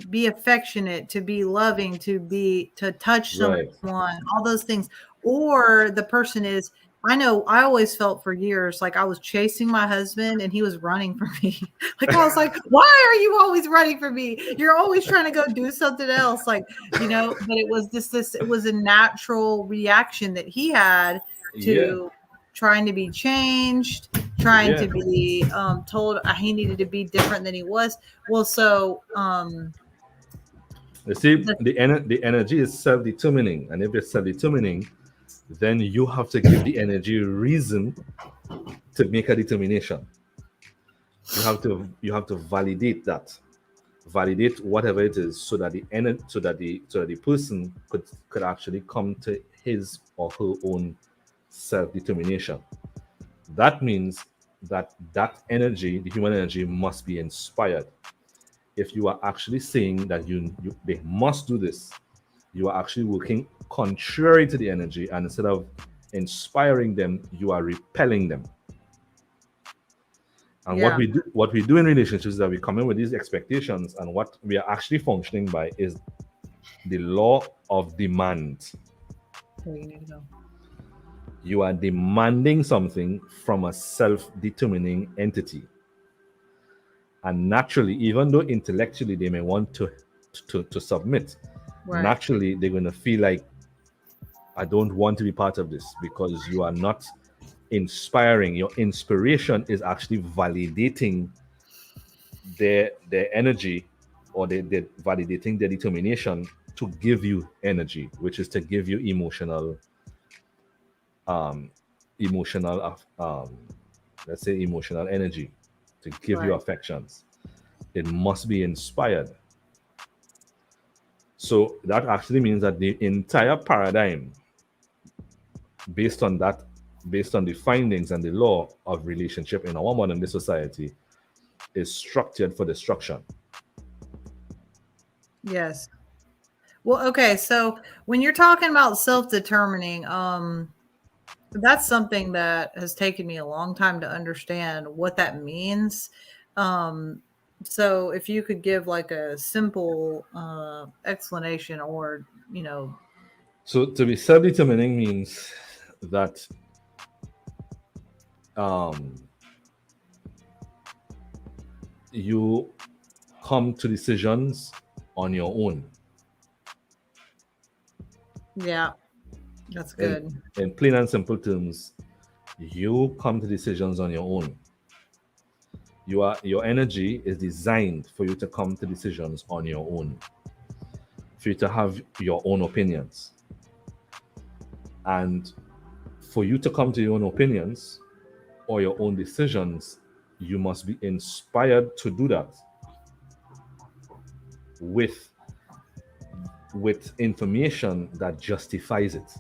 be affectionate, to be loving, to touch someone, all those things, or the person is. I know I always felt for years like I was chasing my husband and he was running from me. Like I was like, why are you always running from me? You're always trying to go do something else. Like, but it was it was a natural reaction that he had to trying to be changed, trying to be told he needed to be different than he was. Well, so you see, the energy is self-determining, and if it's self-determining, then you have to give the energy reason to make a determination. You have to validate whatever it is, so that the person could actually come to his or her own self-determination. That means that energy, the human energy, must be inspired. If you are actually saying that they must do this, you are actually working contrary to the energy, and instead of inspiring them, you are repelling them. And what we do in relationships is that we come in with these expectations, and what we are actually functioning by is the law of demand. You are demanding something from a self-determining entity. And naturally, even though intellectually they may want to submit, naturally they're going to feel like, I don't want to be part of this, because you are not inspiring. Your inspiration is actually validating their energy, or they're validating their determination to give you energy, which is to give you emotional let's say emotional energy, to give you affections. It must be inspired. So that actually means that the entire paradigm, based on the findings and the law of relationship in our modern day society, is structured for destruction. Yes. Well, okay. So when you're talking about self-determining, that's something that has taken me a long time to understand what that means. So if you could give like a simple explanation, or So to be self-determining means that um, you come to decisions on your own. yeah, that's In, good. in plain and simple terms, you come to decisions on your own. Your energy is designed for you to come to decisions on your own, for you to have your own opinions. And for you to come to your own opinions or your own decisions, you must be inspired to do that with information that justifies it.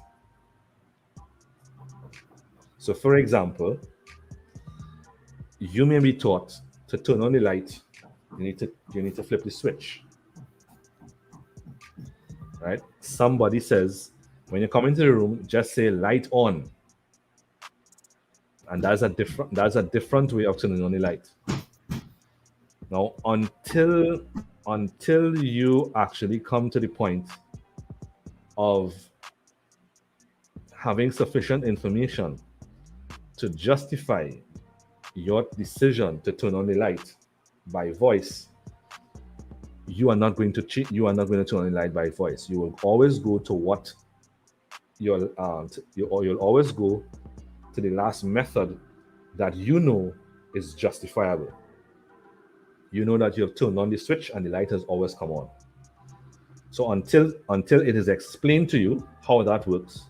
So for example, you may be taught to turn on the light, you need to flip the switch. Right? Somebody says, when you come into the room, just say light on. And that's a different way of turning on the light. Now, until you actually come to the point of having sufficient information to justify your decision to turn on the light by voice, you are not going to you are not going to turn on the light by voice. You will always go to what you'll always go to the last method that you know is justifiable. You know that you have turned on the switch and the light has always come on. So until it is explained to you how that works,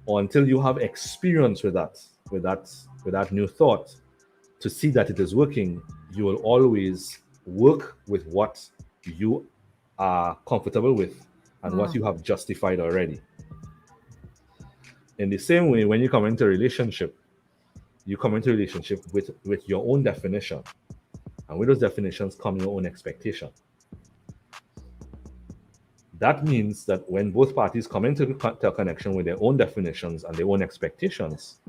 or until you have experience with that new thought to see that it is working, you will always work with what you are comfortable with and what you have justified already. In the same way, when you come into a relationship, you come into a relationship with your own definition. And with those definitions come your own expectation. That means that when both parties come into a connection with their own definitions and their own expectations,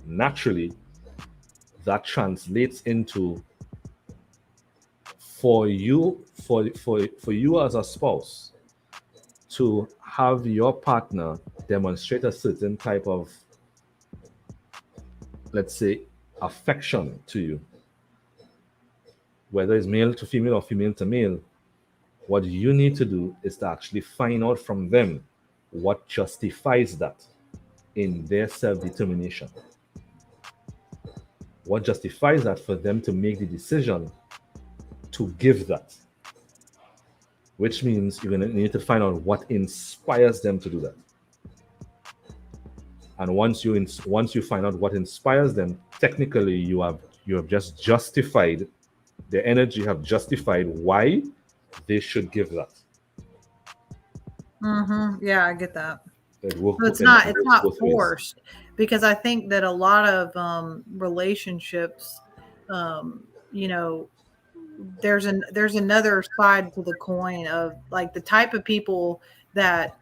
naturally, that translates into for you as a spouse to have your partner demonstrate a certain type of, let's say, affection to you, whether it's male to female or female to male. What you need to do is to actually find out from them what justifies that in their self-determination. What justifies that for them to make the decision to give that. Which means you're going to need to find out what inspires them to do that. And once you find out what inspires them, technically you have just justified, the energy have justified why they should give that. Yeah, I get that. So it's not forced, because I think that a lot of relationships, there's another side to the coin of like the type of people that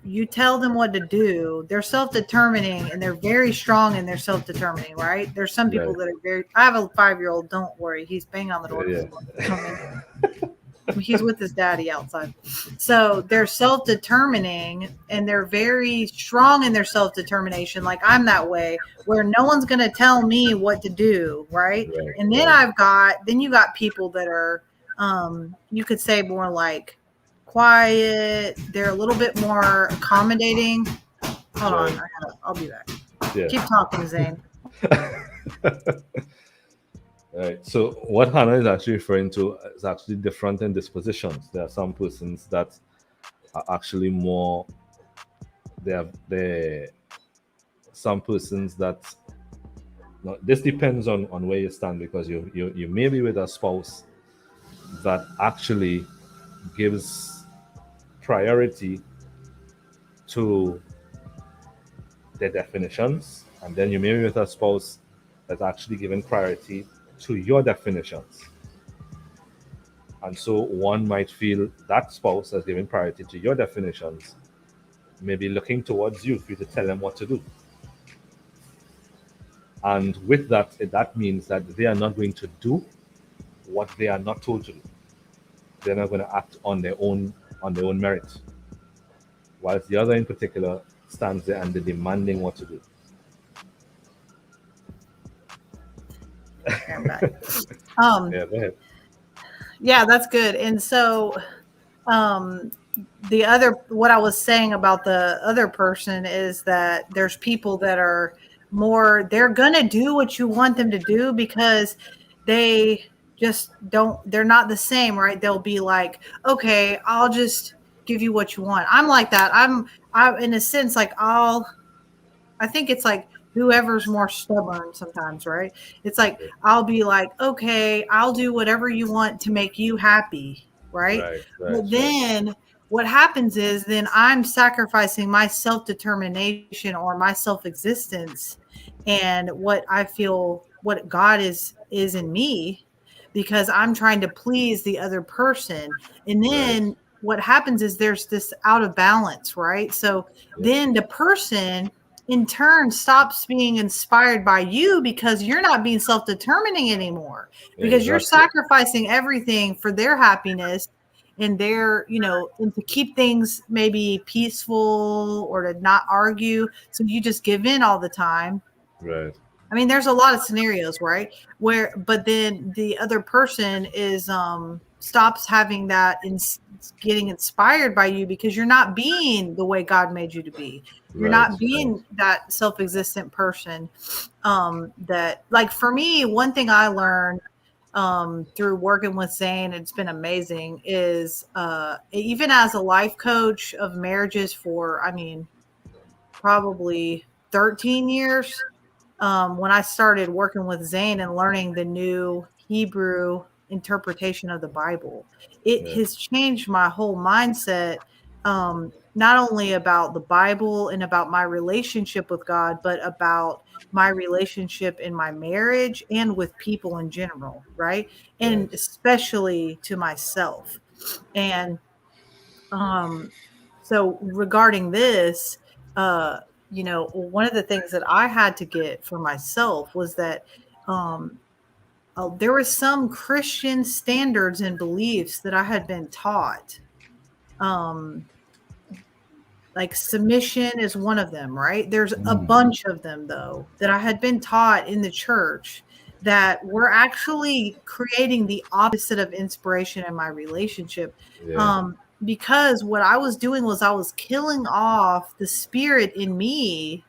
you tell them what to do. They're self-determining and they're very strong in their self-determining, right? There's some people that are very. I have a 5-year-old. Don't worry, he's banging on the door. Yeah. He's with his daddy outside. So they're self-determining and they're very strong in their self-determination. Like I'm that way, where no one's going to tell me what to do. Right. And then you got people that are, you could say more like quiet. They're a little bit more accommodating. Hold on. I'll be back. Yeah. Keep talking, Zane. Right. So what Hannah is actually referring to is actually different in dispositions. There are some persons that are actually more. There some persons that. Now, this depends on where you stand, because you may be with a spouse that actually gives priority to their definitions, and then you may be with a spouse that's actually given priority to your definitions. And so one might feel that spouse has given priority to your definitions, maybe looking towards you for you to tell them what to do. And with that, that means that they are not going to do what they are not told to do. They're not going to act on their own merit, whilst the other in particular stands there and they're demanding what to do. Okay, I'm back. Um, Yeah, go ahead. yeah, that's good. And so, um, the other, what I was saying about the other person is that there's people that are more, they're going to do what you want them to do because they just don't, they're not the same, right? They'll be like, okay, I'll just give you what you want. I'm like that. I'm in a sense, like I think it's like whoever's more stubborn sometimes, right? It's like I'll be like, okay, I'll do whatever you want to make you happy, right? Right, right, But right. then what happens is then I'm sacrificing my self-determination or my self-existence and what I feel what God is in me because I'm trying to please the other person. And Right. then what happens is there's this out of balance, right? So Yep. then the person in turn stops being inspired by you because you're not being self-determining anymore because you're Exactly. sacrificing everything for their happiness and their and to keep things maybe peaceful or to not argue, so you just give in all the time. Right. I mean, there's a lot of scenarios, right? Where, but then the other person is stops having that in getting inspired by you because you're not being the way God made you to be. You're Right. not Right. being that self-existent person. That, like, for me, one thing I learned through working with Zane, it's been amazing, is even as a life coach of marriages for, I mean, probably 13 years, when I started working with Zane and learning the new Hebrew interpretation of the Bible, it Yeah. has changed my whole mindset, not only about the Bible and about my relationship with God, but about my relationship in my marriage and with people in general, right? Right. And especially to myself. And um, so regarding this, uh, one of the things that I had to get for myself was that um, there was some Christian standards and beliefs that I had been taught. Um, like submission is one of them, right? There's a bunch of them though that I had been taught in the church that were actually creating the opposite of inspiration in my relationship. Yeah. Because what I was doing was I was killing off the spirit in me,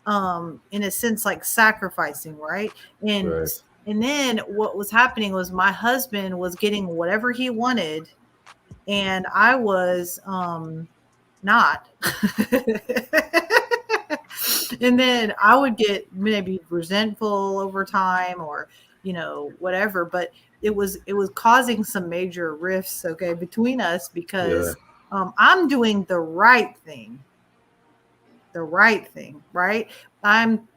in a sense, like sacrificing, right? And Right. and then what was happening was my husband was getting whatever he wanted, and I was not. And then I would get maybe resentful over time or whatever, but it was causing some major rifts, okay, between us Yeah. because I'm doing the right thing, right? I'm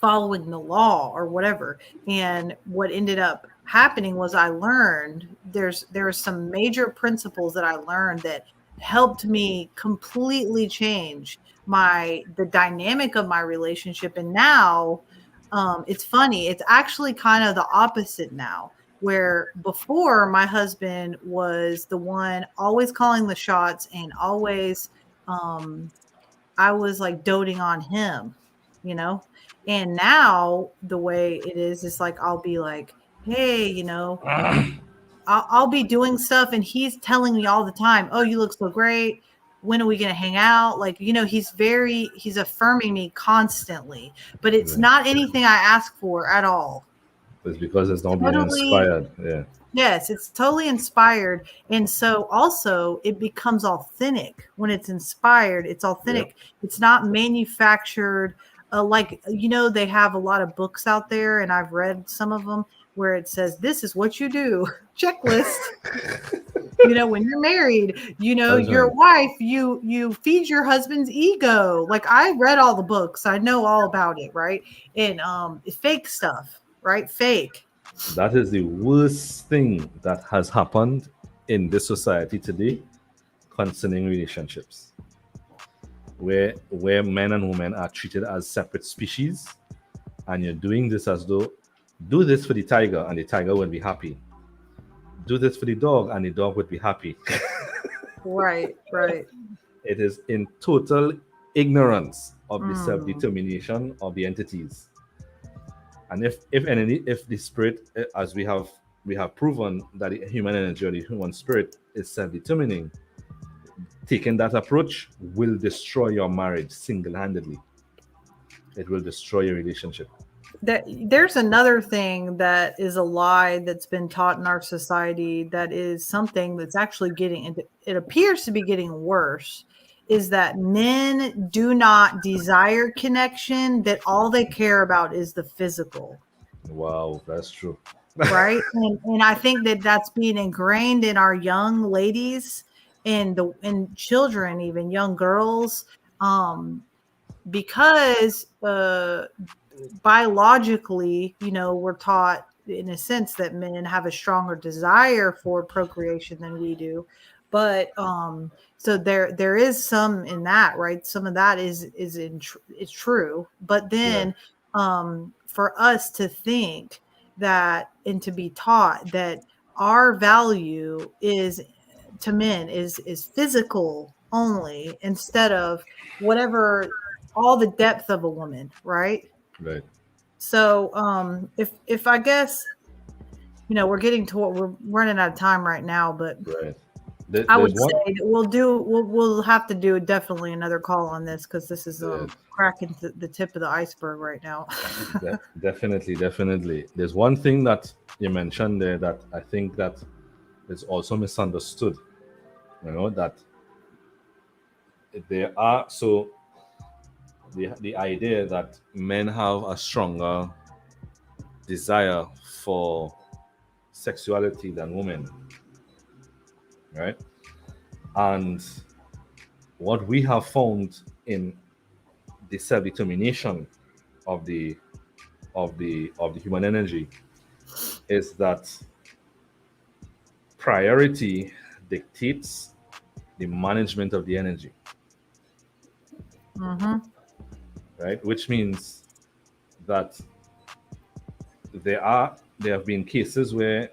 following the law or whatever. And what ended up happening was I learned there are some major principles that I learned that helped me completely change the dynamic of my relationship. And now it's funny, it's actually kind of the opposite now, where before my husband was the one always calling the shots and always um I was like doting on him, you know? And now the way it is like I'll be like, hey, I'll be doing stuff and he's telling me all the time, oh, you look so great. When are we going to hang out? Like, he's affirming me constantly, but it's Right. not anything I ask for at all. It's because it's not being Totally. inspired. Yeah. Yes, it's totally inspired. And so also it becomes authentic when it's inspired. It's Yep. authentic. It's not manufactured. Like, they have a lot of books out there, and I've read some of them where it says, this is what you do, checklist. When you're married, That's your right. wife, you feed your husband's ego. Like, I read all the books. I know all about it, right? And it's fake stuff, right? Fake. That is the worst thing that has happened in this society today concerning relationships, where men and women are treated as separate species, and you're doing this as though do this for the tiger and the tiger will be happy. do this for the dog, and the dog would be happy. Right, right. It is in total ignorance of the Mm. self-determination of the entities. And if the spirit, as we have proven that the human energy or the human spirit is self-determining, taking that approach will destroy your marriage single-handedly. It will destroy your relationship. There's another thing that is a lie that's been taught in our society that is something that's actually it appears to be getting worse, is that men do not desire connection, that all they care about is the physical. Wow, that's true. Right. And I think that that's being ingrained in our young ladies and children, even young girls, because biologically, we're taught in a sense that men have a stronger desire for procreation than we do. But so there is some in that, right? Some of that is true. But Yeah, then for us to think that and to be taught that our value is to men is physical only, instead of whatever, all the depth of a woman, right? right, So if I guess, we're getting to what we're running out of time right now, but right. I There's would one. say that we'll have to do definitely another call on this, because this is Yeah, cracking the tip of the iceberg right now. definitely, definitely. There's one thing that you mentioned there that I think that is also misunderstood. That there are so the idea that men have a stronger desire for sexuality than women, right? And what we have found in the self-determination of the human energy is that priority dictates the management of the energy, Mm-hmm. right? Which means that there have been cases where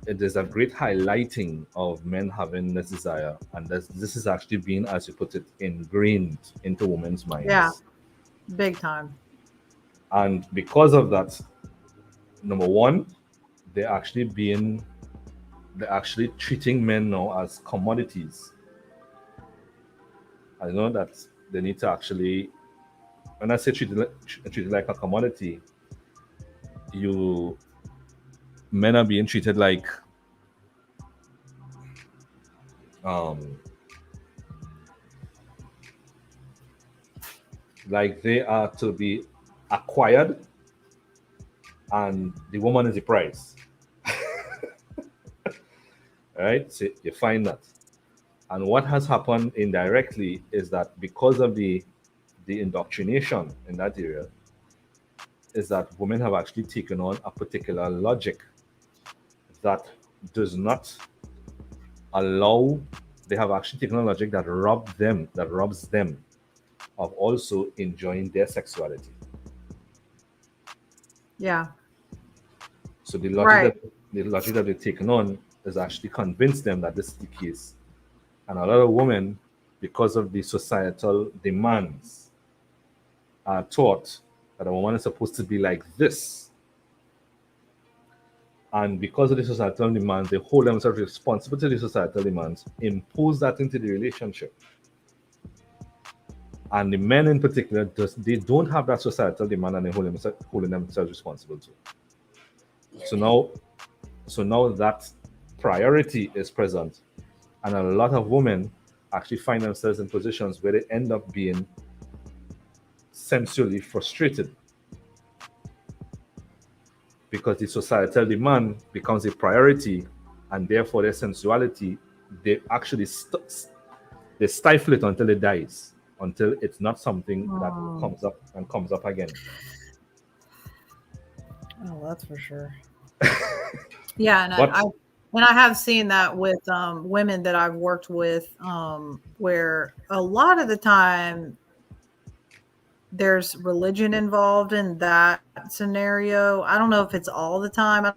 there's a great highlighting of men having this desire, and this is actually being, as you put it, ingrained into women's Yeah, minds. big time. And because of that, number one, they're actually being they're actually treating men now as commodities. I know that they need to actually, when I say treated like a commodity, you men are being treated um like they are to be acquired, and the woman is the price. Right? So you find that. And what has happened indirectly is that because of the indoctrination in that area, is that women have actually taken on a particular logic that does not allow, they have actually taken a logic that robs them of also enjoying their sexuality. Yeah. So Right. the logic that they've taken on has actually convinced them that this is the case. And a lot of women, because of the societal demands, are taught that a woman is supposed to be like this. And because of the societal demands, they hold themselves responsible to the societal demands, impose that into the relationship. And the men in particular, they don't have that societal demand, and they holding themselves responsible to. So now, that priority is present, and a lot of women actually find themselves in positions where they end up being sensually frustrated because the societal demand becomes a priority, and therefore their sensuality, they actually they stifle it until it dies, until it's not something that Mm. comes up again. Oh, that's for sure. Yeah, and But I have seen that with women that I've worked with, where a lot of the time there's religion involved in that scenario. I don't know if it's all the time.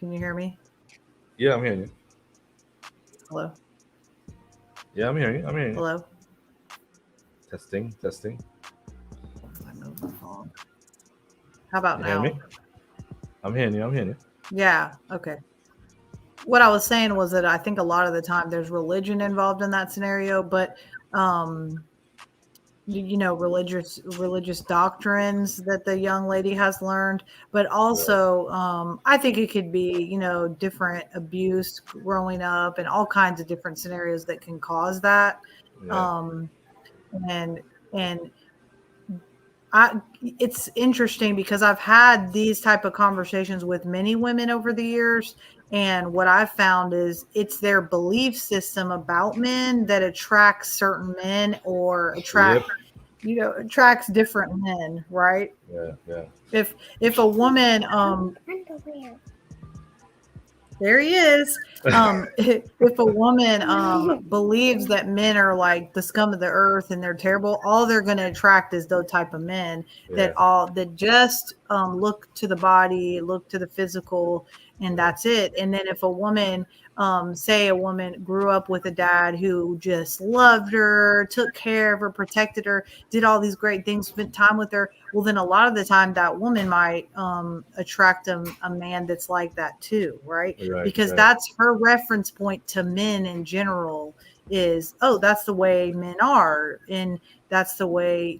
Can you hear me? Yeah, I'm hearing you. Hello? Yeah, I'm hearing you. I'm hearing you. Hello? Testing, testing. I moved my phone. How about You hear now? me? I'm hearing you. I'm hearing you. Yeah. Okay. What I was saying was that I think a lot of the time there's religion involved in that scenario, but um, religious doctrines that the young lady has learned, but Right. also I think it could be, different abuse growing up and all kinds of different scenarios that can cause that. Yeah. Um, and and it's interesting because I've had these type of conversations with many women over the years, and what I've found is it's their belief system about men that attracts certain men or Yep. attracts different men, right? Yeah. Yeah. If a woman there he is. If a woman believes that men are like the scum of the earth and they're terrible, all they're going to attract is those type of men Yeah. that just look to the body, look to the physical, and Yeah. that's it. And then if a woman, say a woman grew up with a dad who just loved her, took care of her, protected her, did all these great things, spent time with her, well, then a lot of the time that woman might attract a man that's like that too, right? Right. Because Right. that's her reference point to men in general is, oh, that's the way men are, and that's the way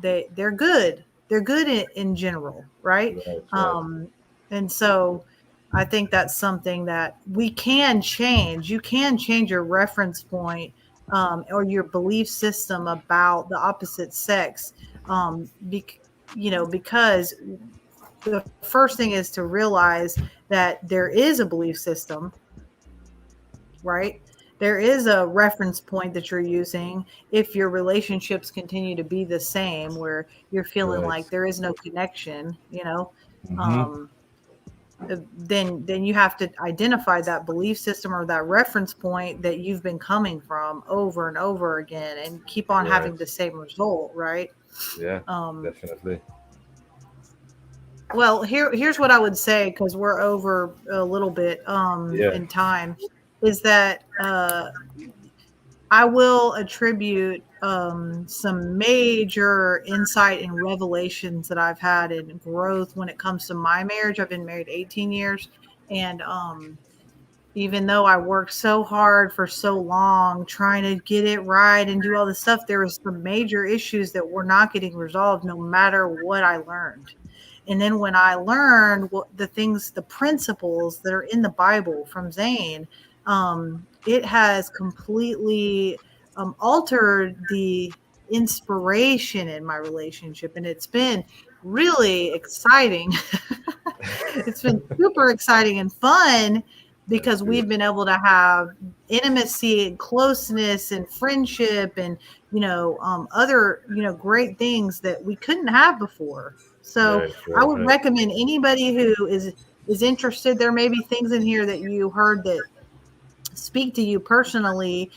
they're good. They're good in general, right? Right. Right. And so I think that's something that we can change. You can change your reference point or your belief system about the opposite sex, because the first thing is to realize that there is a belief system, right? There is a reference point that you're using if your relationships continue to be the same, where you're feeling Right. like there is no connection, Mm-hmm. um, then you have to identify that belief system or that reference point that you've been coming from over and over again and keep on Right. having the same result, right? Yeah. Um, Definitely. Well, here's what I would say, because we're over a little bit Yeah. in time, is that I will attribute some major insight and revelations that I've had in growth when it comes to my marriage. I've been married 18 years, and even though I worked so hard for so long trying to get it right and do all this stuff, there was some major issues that were not getting resolved no matter what I learned. And then when I learned the principles that are in the Bible from Zane, it has completely altered the inspiration in my relationship. And it's been really exciting. It's been super exciting and fun That's because good. we've been able to have intimacy and closeness and friendship and other great things that we couldn't have before. So Right. I Right. would Right. recommend anybody who is interested. There may be things in here that you heard that speak to you personally.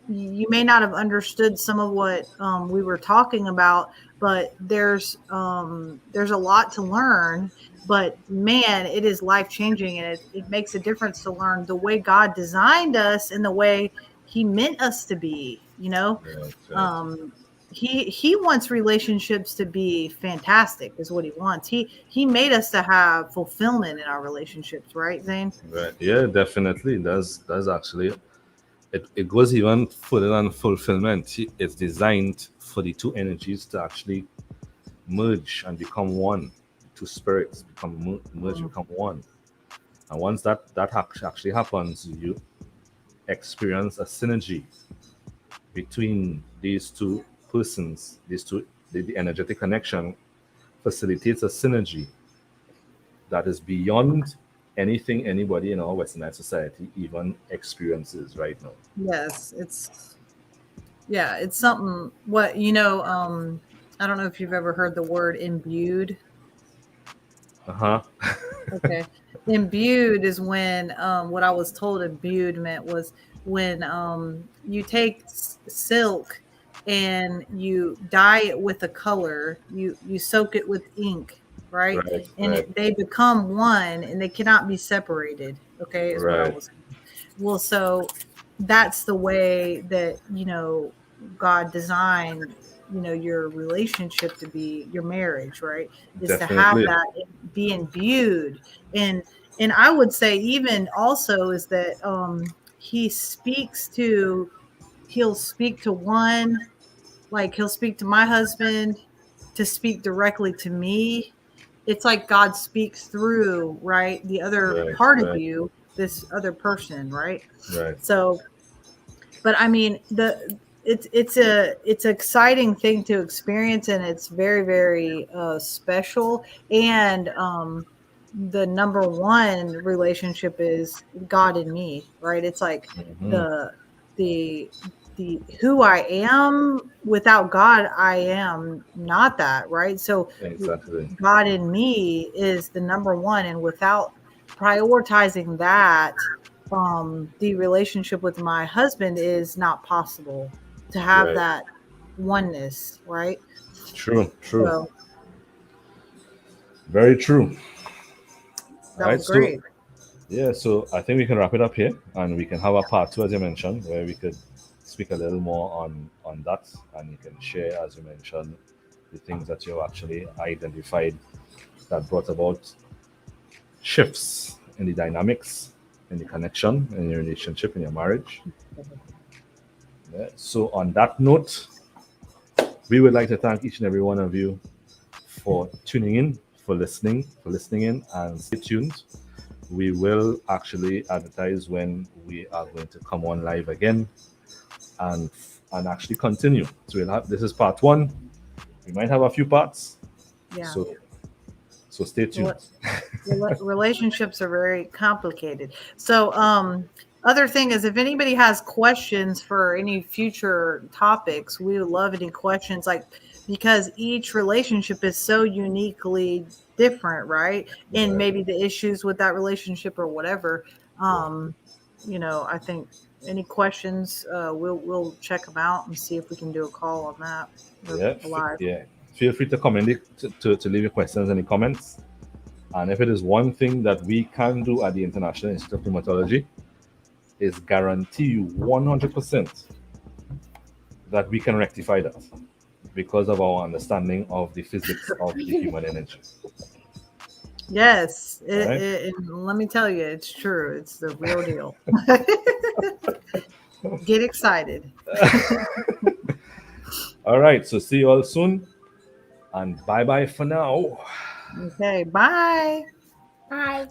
You may not have understood some of what we were talking about, but there's a lot to learn. But man, it is life changing, and it makes a difference to learn the way God designed us and the way He meant us to be. Right. Right. Um, he wants relationships to be fantastic, is what he wants. He made us to have fulfillment in our relationships, right, Zane? Right. Yeah. Definitely. That's actually it goes even further than fulfillment. It's designed for the two energies to actually merge and become one. Two spirits merge, Mm. become one. And once that actually happens, you experience a synergy between these two persons. The energetic connection facilitates a synergy that is beyond anything anybody in our Westernized society even experiences right now. Yes, it's something. I don't know if you've ever heard the word imbued. Uh huh. Okay. Imbued is when what I was told imbued meant was when you take silk and you dye it with a color, you soak it with ink, right? Right. And Right. they become one, and they cannot be separated. Okay, is what I Right. was. Well, so that's the way that God designed your relationship to be, your marriage, right? Is to have Definitely. that be imbued. And I would say even also is that he speaks to he'll speak to one, like he'll speak to my husband to speak directly to me. It's like God speaks through, right, the other Right. part of Right. you, this other person, right? Right. So, but I mean, it's an exciting thing to experience, and it's very, very special. And the number one relationship is God and me, right? It's like Hmm. the the the who I am without God, I am not that, right? So Exactly. God in me is the number one, and without prioritizing that, the relationship with my husband is not possible to have Right. that oneness, right? True. True. So Very true. All that right. was So great. yeah. So I think we can wrap it up here, and we can have a part two, as you mentioned, where we could speak a little more on that, and you can share, as you mentioned, the things that you actually identified that brought about shifts in the dynamics, in the connection, in your relationship, in your marriage. Yeah. So on that note, we would like to thank each and every one of you for tuning in, for listening in, and stay tuned. We will actually advertise when we are going to come on live again and actually continue. So we'll have, this is part one. We might have a few parts. Yeah. So stay tuned. Relationships are very complicated. So, other thing is, if anybody has questions for any future topics, we would love any questions. Like, because each relationship is so uniquely different, right? And Right. maybe the issues with that relationship or whatever. Yeah. Um, I think any questions, we'll check them out and see if we can do a call on that or Yeah. live. Yeah. Feel free to comment to leave your questions in the comments. And if it is one thing that we can do at the International Institute of Pneumatology, is guarantee you 100% that we can rectify that because of our understanding of the physics of the human energy. Yes, All right. and let me tell you, it's true. It's the real deal. Get excited. All right. So see you all soon, and bye bye for now. Okay, bye. Bye.